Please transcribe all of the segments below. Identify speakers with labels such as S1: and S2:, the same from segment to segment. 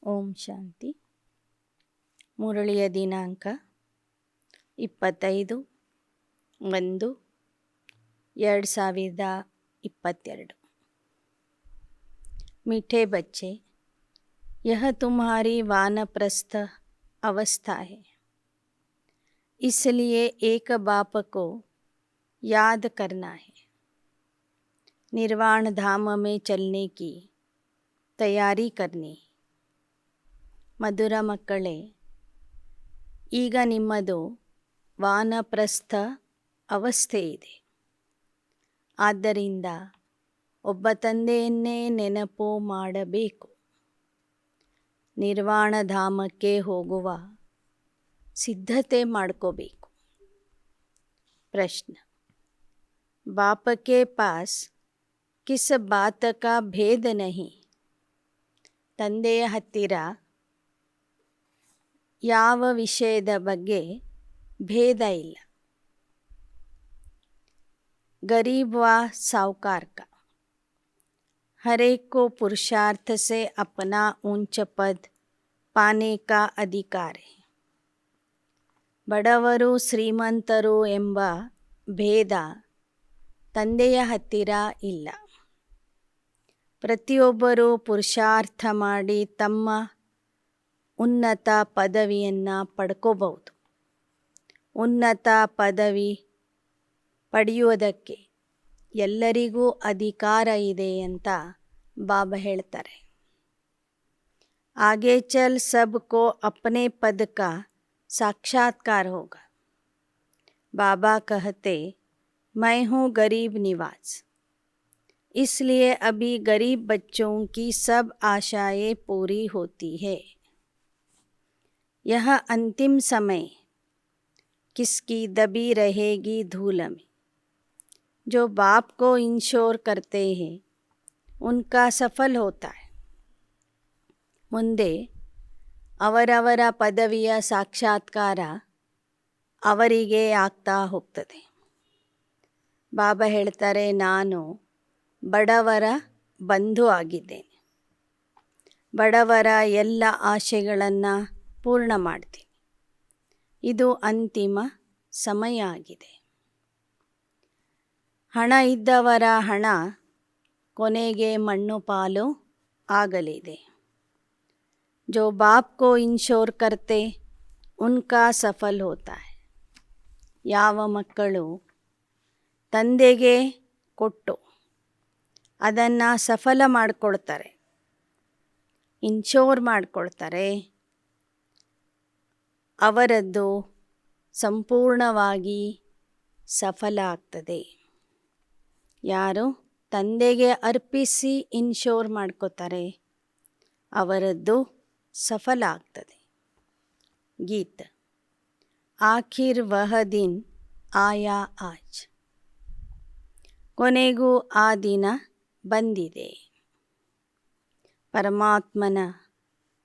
S1: ಓಂ ಶಾಂತಿ. ಮುರಳಿಯ ದಿನಾಂಕ 25/1/2022। मीठे बच्चे, यह तुम्हारी वानप्रस्थ अवस्था है, इसलिए एक बाप को याद करना है। निर्वाण धाम में चलने की तैयारी करनी। ಮಧುರ ಮಕ್ಕಳೇ, ಈಗ ನಿಮ್ಮದು ವಾನಪ್ರಸ್ಥ ಅವಸ್ಥೆ ಇದೆ. ಆದ್ದರಿಂದ ಒಬ್ಬ ತಂದೆಯನ್ನೇ ನೆನಪು ಮಾಡಬೇಕು. ನಿರ್ವಾಣ ಧಾಮಕ್ಕೆ ಹೋಗುವ ಸಿದ್ಧತೆ ಮಾಡ್ಕೋಬೇಕು. ಪ್ರಶ್ನೆ: बाप के पास किस बात का भेद नहीं? ತಂದೆಯ ಹತ್ತಿರ ಯಾವ ವಿಷಯದ ಬಗ್ಗೆ ಭೇದ ಇಲ್ಲ. गरीब व साहूकार का हर एक को पुरुषार्थ से अपना ऊंच पद पाने का अधिकार है. ಬಡವರು ಶ್ರೀಮಂತರು ಎಂಬ ಭೇದ ತಂದೆಯ ಹತ್ತಿರ ಇಲ್ಲ. ಪ್ರತಿಯೊಬ್ಬರೂ ಪುರುಷಾರ್ಥ ಮಾಡಿ ತಮ್ಮ ಉನ್ನತ ಪದವಿಯನ್ನು ಪಡ್ಕೋಬಹುದು. ಉನ್ನತ ಪದವಿ ಪಡೆಯುವುದಕ್ಕೆ ಎಲ್ಲರಿಗೂ ಅಧಿಕಾರ ಇದೆ ಅಂತ ಬಾಬಾ ಹೇಳ್ತಾರೆ. आगे चल सबको अपने पद का साक्षात्कार होगा. बाबा कहते, मैं हूँ गरीब निवास, इसलिए अभी गरीब बच्चों की सब आशाएं पूरी होती है. यह अंतिम समय किसकी दबी रहेगी धूल में. जो बाप को इंश्योर करते हैं उनका सफल होता है. ಮುಂದೆ ಅವರವರ ಪದವಿಯ ಸಾಕ್ಷಾತ್ಕಾರ ಅವರಿಗೆ ಆಗ್ತಾ ಹೋಗ್ತದೆ. ಬಾಬಾ ಹೇಳ್ತಾರೆ, ನಾನು ಬಡವರ ಬಂಧು ಆಗಿದ್ದೇನೆ. ಬಡವರ ಎಲ್ಲ ಆಶೆಗಳನ್ನು ಪೂರ್ಣ ಮಾಡ್ತೀನಿ. ಇದು ಅಂತಿಮ ಸಮಯ ಆಗಿದೆ. ಹಣ ಇದ್ದವರ ಹಣ ಕೊನೆಗೆ ಮಣ್ಣು ಪಾಲು ಆಗಲಿದೆ. जो बाप को इंश्योर करते उनका सफल होता है. ಯಾವ ಮಕ್ಕಳು ತಂದೆಗೆ ಕೊಟ್ಟು ಅದನ್ನು ಸಫಲ ಮಾಡಿಕೊಳ್ತಾರೆ, ಇನ್ಶೋರ್ ಮಾಡಿಕೊಳ್ತಾರೆ, ಅವರದ್ದು ಸಂಪೂರ್ಣವಾಗಿ ಸಫಲ ಆಗ್ತದೆ. ಯಾರು ತಂದೆಗೆ ಅರ್ಪಿಸಿ ಇನ್ಶೋರ್ ಮಾಡ್ಕೋತಾರೆ ಅವರದ್ದು सफल ಆಗ್ತದೆ. गीत आखिर वह दिन आया आज. ಕೊನೆಗೂ ಆ ದಿನ ಬಂದಿದೆ. ಪರಮಾತ್ಮನ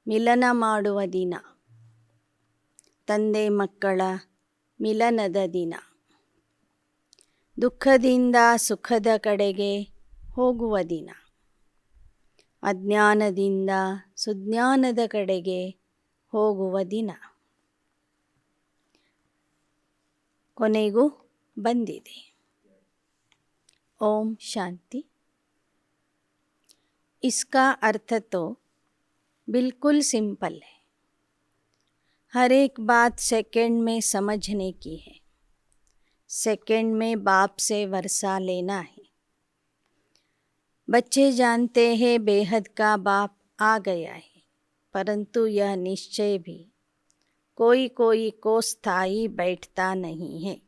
S1: ಮಿಲನ ಮಾಡುವ ದಿನ, ತಂದೆ ಮಕ್ಕಳ ಮಿಲನದ ದಿನ. ದುಃಖದಿಂದ ಸುಖದ ಕಡೆಗೆ ಹೋಗುವ ದಿನ. ಅಜ್ಞಾನದಿಂದ ಸುಜ್ಞಾನದ ಕಡೆಗೆ ಹೋಗುವ ದಿನ ಕೊನೆಗೂ ಬಂದಿದೆ. ಓಂ ಶಾಂತಿ. इसका अर्थ तो बिल्कुल सिंपल है. हर एक बात सेकंड में समझने की है. सेकंड में बाप से वर्षा लेना है. बच्चे जानते हैं बेहद का बाप आ गया है, परंतु यह निश्चय भी कोई कोई को स्थायी बैठता नहीं है.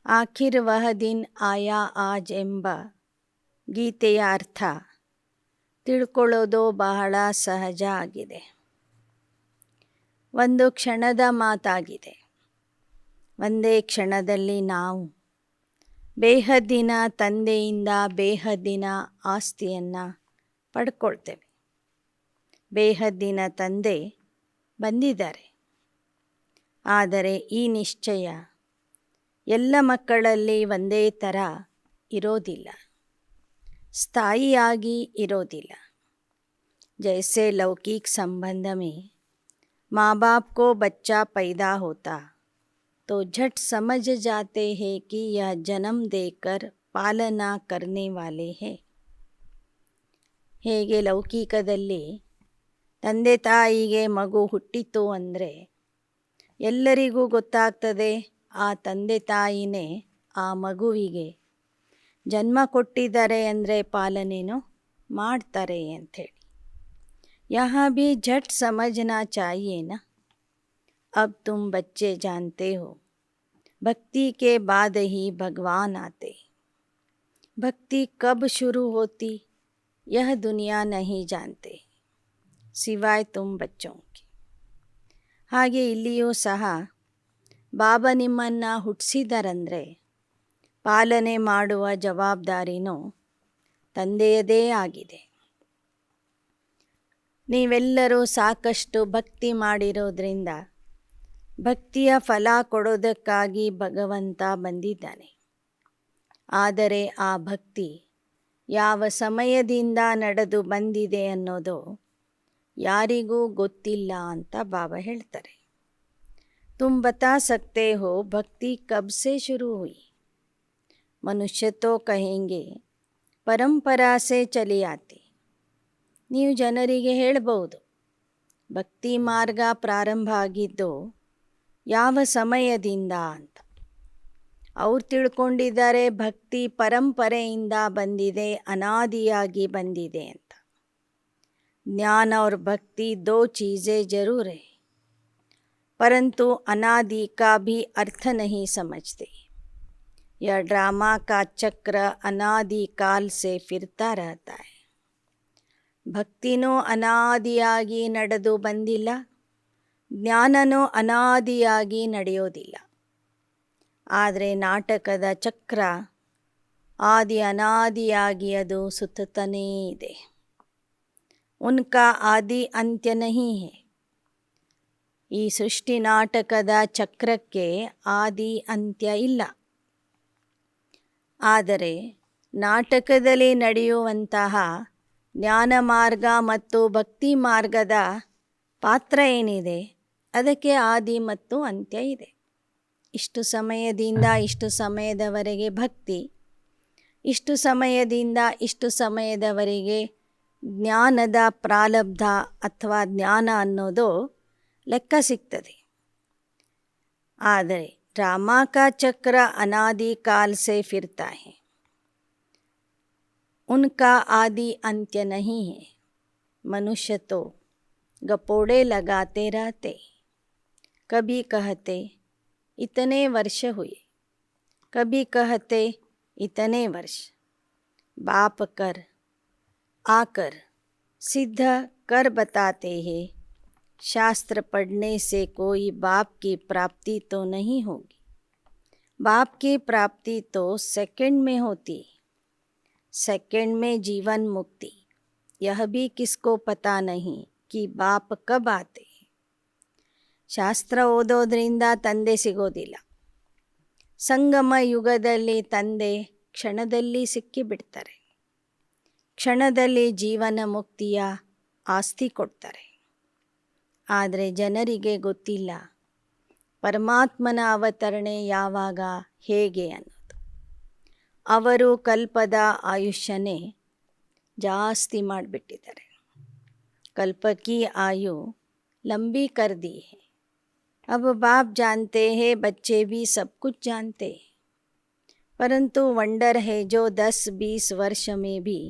S1: आखिर वह दिन आया आज ಎಂಬ ಗೀತೆಯ ಅರ್ಥ ತಿಳ್ಕೊಳ್ಳೋದು ಬಹಳ ಸಹಜ ಆಗಿದೆ. ಒಂದು ಕ್ಷಣದ ಮಾತಾಗಿದೆ. ಒಂದೇ ಕ್ಷಣದಲ್ಲಿ ನಾವು ಬೇಹದ್ದಿನ ತಂದೆಯಿಂದ ಬೇಹದ್ದಿನ ಆಸ್ತಿಯನ್ನು ಪಡ್ಕೊಳ್ತೇವೆ. ಬೇಹದ್ದಿನ ತಂದೆ ಬಂದಿದ್ದಾರೆ. ಆದರೆ ಈ ನಿಶ್ಚಯ ಎಲ್ಲ ಮಕ್ಕಳಲ್ಲಿ ಒಂದೇ ಥರ ಇರೋದಿಲ್ಲ, ಸ್ಥಾಯಿಯಾಗಿ ಇರೋದಿಲ್ಲ. जैसे लौकिक संबंध में माँ बाप को बच्चा पैदा होता तो झट समझ जाते हैं कि यह जन्म देकर पालना करने वाले हैं. ಹೇಗೆ ಲೌಕಿಕದಲ್ಲಿ ತಂದೆ ತಾಯಿಗೆ ಮಗು ಹುಟ್ಟಿತು ಅಂದರೆ ಎಲ್ಲರಿಗೂ ಗೊತ್ತಾಗ್ತದೆ ಆ ತಂದೆ ತಾಯಿನೇ ಆ ಮಗುವಿಗೆ ಜನ್ಮ ಕೊಟ್ಟಿದ್ದಾರೆ ಅಂದರೆ ಪಾಲನೆನೂ ಮಾಡ್ತಾರೆ ಅಂಥೇಳಿ. यहाँ भी झट समझना चाहिए ना. अब तुम बच्चे जानते हो भक्ति के बाद ही भगवान आते. भक्ति कब शुरू होती यह दुनिया नहीं जानते सिवाय तुम बच्चों की. ಹಾಗೆ ಇಲ್ಲಿಯೂ ಸಹ ಬಾಬಾ ನಿಮ್ಮನ್ನು ಹುಟ್ಟಿಸಿದರಂದರೆ ಪಾಲನೆ ಮಾಡುವ ಜವಾಬ್ದಾರಿನೂ ತಂದೆಯದೇ ಆಗಿದೆ. ನೀವೆಲ್ಲರೂ ಸಾಕಷ್ಟು ಭಕ್ತಿ ಮಾಡಿರೋದ್ರಿಂದ ಭಕ್ತಿಯ ಫಲ ಕೊಡೋದಕ್ಕಾಗಿ ಭಗವಂತ ಬಂದಿದ್ದಾನೆ. ಆದರೆ ಆ ಭಕ್ತಿ ಯಾವ ಸಮಯದಿಂದ ನಡೆದು ಬಂದಿದೆ ಅನ್ನೋದು ಯಾರಿಗೂ ಗೊತ್ತಿಲ್ಲ ಅಂತ ಬಾಬಾ ಹೇಳ್ತಾರೆ. तुम बता सकते हो भक्ति कब से शुरू हुई. मनुष्य तो कहेंगे परंपरा से चली आती. ನೀವು ಜನರಿಗೆ ಹೇಳಬಹುದು ಭಕ್ತಿ ಮಾರ್ಗ ಪ್ರಾರಂಭ ಆಗಿದ್ದು ಯಾವ ಸಮಯದಿಂದ ಅಂತ. ಅವ್ರು ತಿಳ್ಕೊಂಡಿದ್ದಾರೆ ಭಕ್ತಿ ಪರಂಪರೆಯಿಂದ ಬಂದಿದೆ, ಅನಾದಿಯಾಗಿ ಬಂದಿದೆ ಅಂತ. ज्ञान और भक्ति दो चीज़ें जरूर है, परंतु अनादि का भी अर्थ नहीं समझते. यह ड्रामा का चक्र अनादि काल से फिरता रहता है. ಭಕ್ತಿನೂ ಅನಾದಿಯಾಗಿ ನಡೆದು ಬಂದಿಲ್ಲ, ಜ್ಞಾನನೂ ಅನಾದಿಯಾಗಿ ನಡೆಯೋದಿಲ್ಲ. ಆದರೆ ನಾಟಕದ ಚಕ್ರ ಆದಿ ಅನಾದಿಯಾಗಿ ಅದು ಸುತ್ತನೇ ಇದೆ. ಉನ್ಕಾ ಆದಿ ಅಂತ್ಯ ನಹೀ ಹೈ. ಈ ಸೃಷ್ಟಿ ನಾಟಕದ ಚಕ್ರಕ್ಕೆ ಆದಿ ಅಂತ್ಯ ಇಲ್ಲ. ಆದರೆ ನಾಟಕದಲ್ಲಿ ನಡೆಯುವಂತಹ ಜ್ಞಾನ ಮಾರ್ಗ ಮತ್ತು ಭಕ್ತಿ ಮಾರ್ಗದ ಪಾತ್ರ ಏನಿದೆ ಅದಕ್ಕೆ ಆದಿ ಮತ್ತು ಅಂತ್ಯ ಇದೆ. ಇಷ್ಟು ಸಮಯದಿಂದ ಇಷ್ಟು ಸಮಯದವರೆಗೆ ಭಕ್ತಿ, ಇಷ್ಟು ಸಮಯದಿಂದ ಇಷ್ಟು ಸಮಯದವರೆಗೆ ಜ್ಞಾನದ ಪ್ರಾರಬ್ಧ ಅಥವಾ ಜ್ಞಾನ ಅನ್ನೋದು ಲೆಕ್ಕ ಸಿಗ್ತದೆ. ಆದರೆ ड्रामा का चक्र अनादि काल से फिरता है, उनका आदि अंत्य नहीं है. मनुष्य तो गपोड़े लगाते रहते. कभी कहते इतने वर्ष हुए, कभी कहते इतने वर्ष. बाप कर आकर सिद्ध कर बताते हैं शास्त्र पढ़ने से कोई बाप की प्राप्ति तो नहीं होगी. बाप की प्राप्ति तो सेकंड में होती, सेकंड में जीवन मुक्ति. यह भी किसको पता नहीं कि बाप कब आते. ಶಾಸ್ತ್ರ ಓದೋದ್ರಿಂದ ತಂದೆ ಸಿಗೋದಿಲ್ಲ. ಸಂಗಮ ಯುಗದಲ್ಲಿ ತಂದೆ ಕ್ಷಣದಲ್ಲಿ ಸಿಕ್ಕಿಬಿಡ್ತಾರೆ. ಕ್ಷಣದಲ್ಲಿ ಜೀವನ ಮುಕ್ತಿಯ ಆಸ್ತಿ ಕೊಡ್ತಾರೆ. ಆದರೆ ಜನರಿಗೆ ಗೊತ್ತಿಲ್ಲ ಪರಮಾತ್ಮನ ಅವತರಣೆ ಯಾವಾಗ ಹೇಗೆ ಅನ್ನೋದು. ಅವರು ಕಲ್ಪದ ಆಯುಷ್ಯನೇ ಜಾಸ್ತಿ ಮಾಡಿಬಿಟ್ಟಿದ್ದಾರೆ. ಕಲ್ಪಕಿ ಆಯು लंबी कर दी है. अब बाप जानते हैं, बच्चे भी सब कुछ जानते हैं, परंतु वंडर है जो 10-20 वर्ष में भी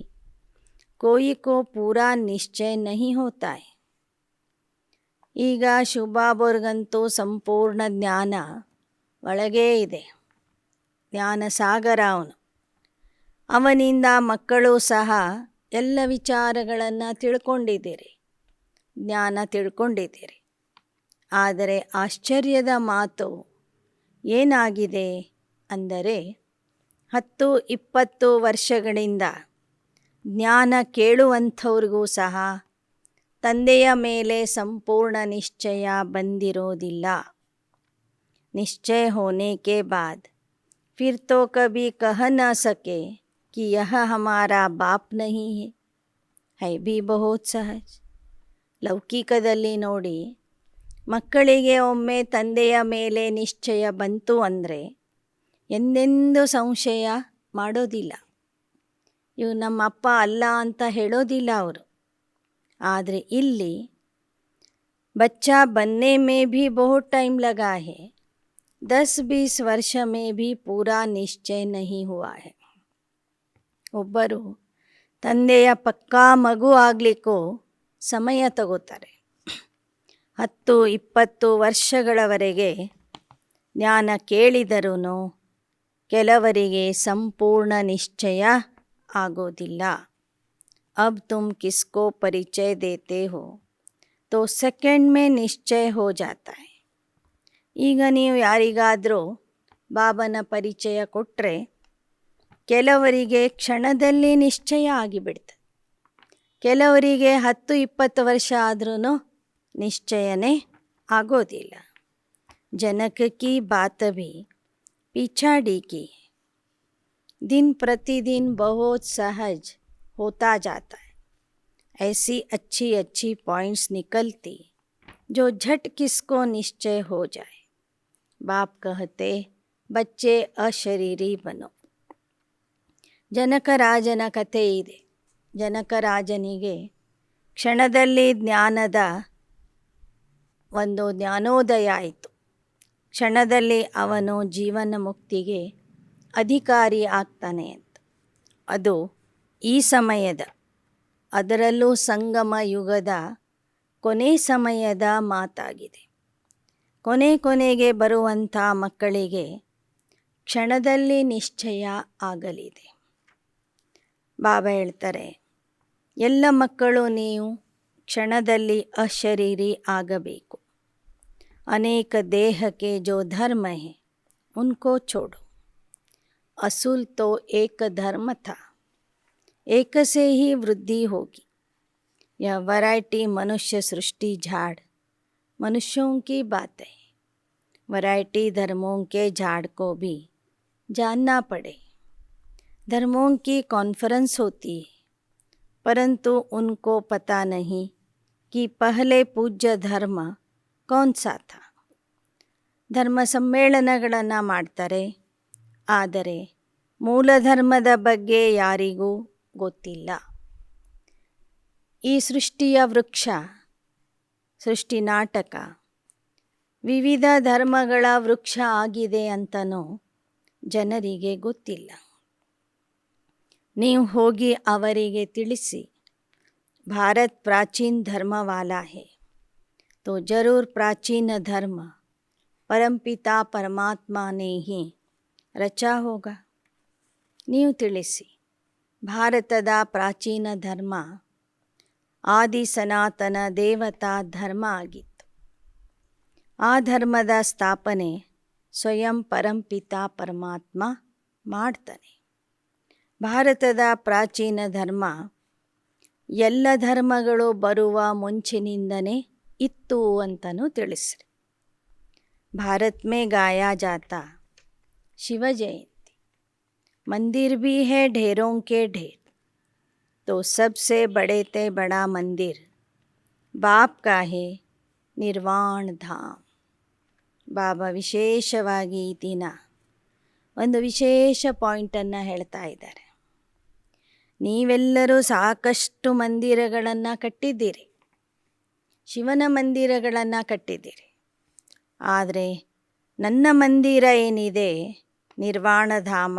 S1: कोई को पूरा निश्चय नहीं होता है. ಈಗ ಶುಭಾಬರ್ಗಂತೂ ಸಂಪೂರ್ಣ ಜ್ಞಾನ ಒಳಗೇ ಇದೆ. ಜ್ಞಾನ ಸಾಗರ ಅವನು. ಅವನಿಂದ ಮಕ್ಕಳು ಸಹ ಎಲ್ಲ ವಿಚಾರಗಳನ್ನು ತಿಳ್ಕೊಂಡಿದ್ದೀರಿ, ಜ್ಞಾನ ತಿಳ್ಕೊಂಡಿದ್ದೀರಿ. ಆದರೆ ಆಶ್ಚರ್ಯದ ಮಾತು ಏನಾಗಿದೆ ಅಂದರೆ 10-20 ವರ್ಷಗಳಿಂದ ಜ್ಞಾನ ಕೇಳುವಂಥವ್ರಿಗೂ ಸಹ ತಂದೆಯ ಮೇಲೆ ಸಂಪೂರ್ಣ ನಿಶ್ಚಯ ಬಂದಿರೋದಿಲ್ಲ. निश्चय होने के बाद फिर तो कभी कह न सके कि यह हमारा बाप नहीं है भी बहुत सहज. ಲೌಕಿಕದಲ್ಲಿ ನೋಡಿ, ಮಕ್ಕಳಿಗೆ ಒಮ್ಮೆ ತಂದೆಯ ಮೇಲೆ ನಿಶ್ಚಯ ಬಂತು ಅಂದರೆ ಎಂದೆಂದೂ ಸಂಶಯ ಮಾಡೋದಿಲ್ಲ. ಇವು ನಮ್ಮ ಅಪ್ಪ ಅಲ್ಲ ಅಂತ ಹೇಳೋದಿಲ್ಲ ಅವರು. ಆದರೆ ಇಲ್ಲಿ बच्चा बनने में भी बहुत टाइम लगा है, 10-20 ವರ್ಷ में भी पूरा निश्चय नहीं हुआ है. ಒಬ್ಬರು ತಂದೆಯ ಪಕ್ಕಾ ಮಗು ಆಗಲಿಕ್ಕೂ ಸಮಯ ತಗೋತಾರೆ. 10-20 ವರ್ಷಗಳವರೆಗೆ ಜ್ಞಾನ ಕೇಳಿದರೂ ಕೆಲವರಿಗೆ ಸಂಪೂರ್ಣ ನಿಶ್ಚಯ ಆಗೋದಿಲ್ಲ. अब तुम किसको परिचय देते हो तो सेकंड में निश्चय हो जाता है. ಈಗ ನೀವು ಯಾರಿಗಾದರೂ ಬಾಬನ ಪರಿಚಯ ಕೊಟ್ಟರೆ ಕೆಲವರಿಗೆ ಕ್ಷಣದಲ್ಲಿ ನಿಶ್ಚಯ ಆಗಿಬಿಡ್ತದೆ. ಕೆಲವರಿಗೆ 10-20 ವರ್ಷ ಆದ್ರೂ ನಿಶ್ಚಯನೇ ಆಗೋದಿಲ್ಲ. जनक की बात भी पिछाड़ी की है. दिन प्रतिदिन बहुत सहज होता जाता है. ऐसी अच्छी अच्छी पॉइंट्स निकलती जो झट किसको निश्चय हो जाए. बाप कहते बच्चे अशरीरी बनो. ಜನಕರಾಜನ ಕಥೆ ಇದೆ. ಜನಕರಾಜನಿಗೆ ಕ್ಷಣದಲ್ಲಿ ಜ್ಞಾನದ ಒಂದು ಜ್ಞಾನೋದಯ ಆಯಿತು. ಕ್ಷಣದಲ್ಲಿ ಅವನು ಜೀವನ ಮುಕ್ತಿಗೆ ಅಧಿಕಾರಿ ಆಗ್ತಾನೆ ಅಂತ. ಅದು ಈ ಸಮಯದ, ಅದರಲ್ಲೂ ಸಂಗಮ ಯುಗದ ಕೊನೆ ಸಮಯದ ಮಾತಾಗಿದೆ. ಕೊನೆಗೆ ಬರುವಂಥ ಮಕ್ಕಳಿಗೆ ಕ್ಷಣದಲ್ಲಿ ನಿಶ್ಚಯ ಆಗಲಿದೆ. ಬಾಬಾ ಹೇಳ್ತಾರೆ, ಎಲ್ಲ ಮಕ್ಕಳು ನೀವು ಕ್ಷಣದಲ್ಲಿ ಅಶರೀರಿ ಆಗಬೇಕು. ಅನೇಕ ದೇಹಕ್ಕೆ ಜೋ ಧರ್ಮ ಹೈ ಉನ್ಕೋ छोड़ो. असूल तो एक धर्म था, एक से ही वृद्धि होगी. यह वैरायटी मनुष्य सृष्टि झाड़ मनुष्यों की बात है. वैरायटी धर्मों के झाड़ को भी जानना पड़े. धर्मों की कॉन्फ्रेंस होती है, परंतु उनको पता नहीं कि पहले पूज्य धर्म कौन सा था. ಧರ್ಮ ಸಮ್ಮೇಳನಗಳನ್ನು ಮಾಡ್ತಾರೆ, ಆದರೆ ಮೂಲ ಧರ್ಮದ ಬಗ್ಗೆ ಯಾರಿಗೂ ಗೊತ್ತಿಲ್ಲ. ಈ ಸೃಷ್ಟಿಯ ವೃಕ್ಷ, ಸೃಷ್ಟಿ ನಾಟಕ ವಿವಿಧ ಧರ್ಮಗಳ ವೃಕ್ಷ ಆಗಿದೆ ಅಂತನೂ ಜನರಿಗೆ ಗೊತ್ತಿಲ್ಲ. ನೀವು ಹೋಗಿ ಅವರಿಗೆ ತಿಳಿಸಿ, ಭಾರತ್ ಪ್ರಾಚೀನ ಧರ್ಮ ವಾಲಾ ಹೈ तो जरूर प्राचीन धर्म परमपिता परमात्मा ने ही रचा होगा. ನೀವು ತಿಳಿಸಿ, ಭಾರತದ ಪ್ರಾಚೀನ ಧರ್ಮ ಆದಿ ಸನಾತನ ದೇವತಾ ಧರ್ಮ ಆಗಿತ್ತು. ಆ ಧರ್ಮದ ಸ್ಥಾಪನೆ ಸ್ವಯಂ ಪರಂಪಿತಾ ಪರಮಾತ್ಮ ಮಾಡ್ತಾನೆ. ಭಾರತದ ಪ್ರಾಚೀನ ಧರ್ಮ ಎಲ್ಲ ಧರ್ಮಗಳು ಬರುವ ಮುಂಚಿನಿಂದನೇ ಇತ್ತು ಅಂತನೂ ತಿಳಿಸ್ರಿ. ಭಾರತ್ ಮೇ ಗಾಯಾ ಜಾತಾ ಶಿವ ಜಯಂತಿ, ಮಂದಿರ್ भी है ढेरों के ढेर, तो सबसे बड़े ते बड़ा मंदिर बाप का है ನಿರ್ವಾಣ ಧಾಮ್. ಬಾಬಾ ವಿಶೇಷವಾಗಿ ಈ ದಿನ ಒಂದು ವಿಶೇಷ ಪಾಯಿಂಟನ್ನು ಹೇಳ್ತಾ ಇದ್ದಾರೆ. ನೀವೆಲ್ಲರೂ ಸಾಕಷ್ಟು ಮಂದಿರಗಳನ್ನು ಕಟ್ಟಿದ್ದೀರಿ, ಶಿವನ ಮಂದಿರಗಳನ್ನು ಕಟ್ಟಿದ್ದೀರಿ. ಆದರೆ ನನ್ನ ಮಂದಿರ ಏನಿದೆ ನಿರ್ವಾಣಧಾಮ,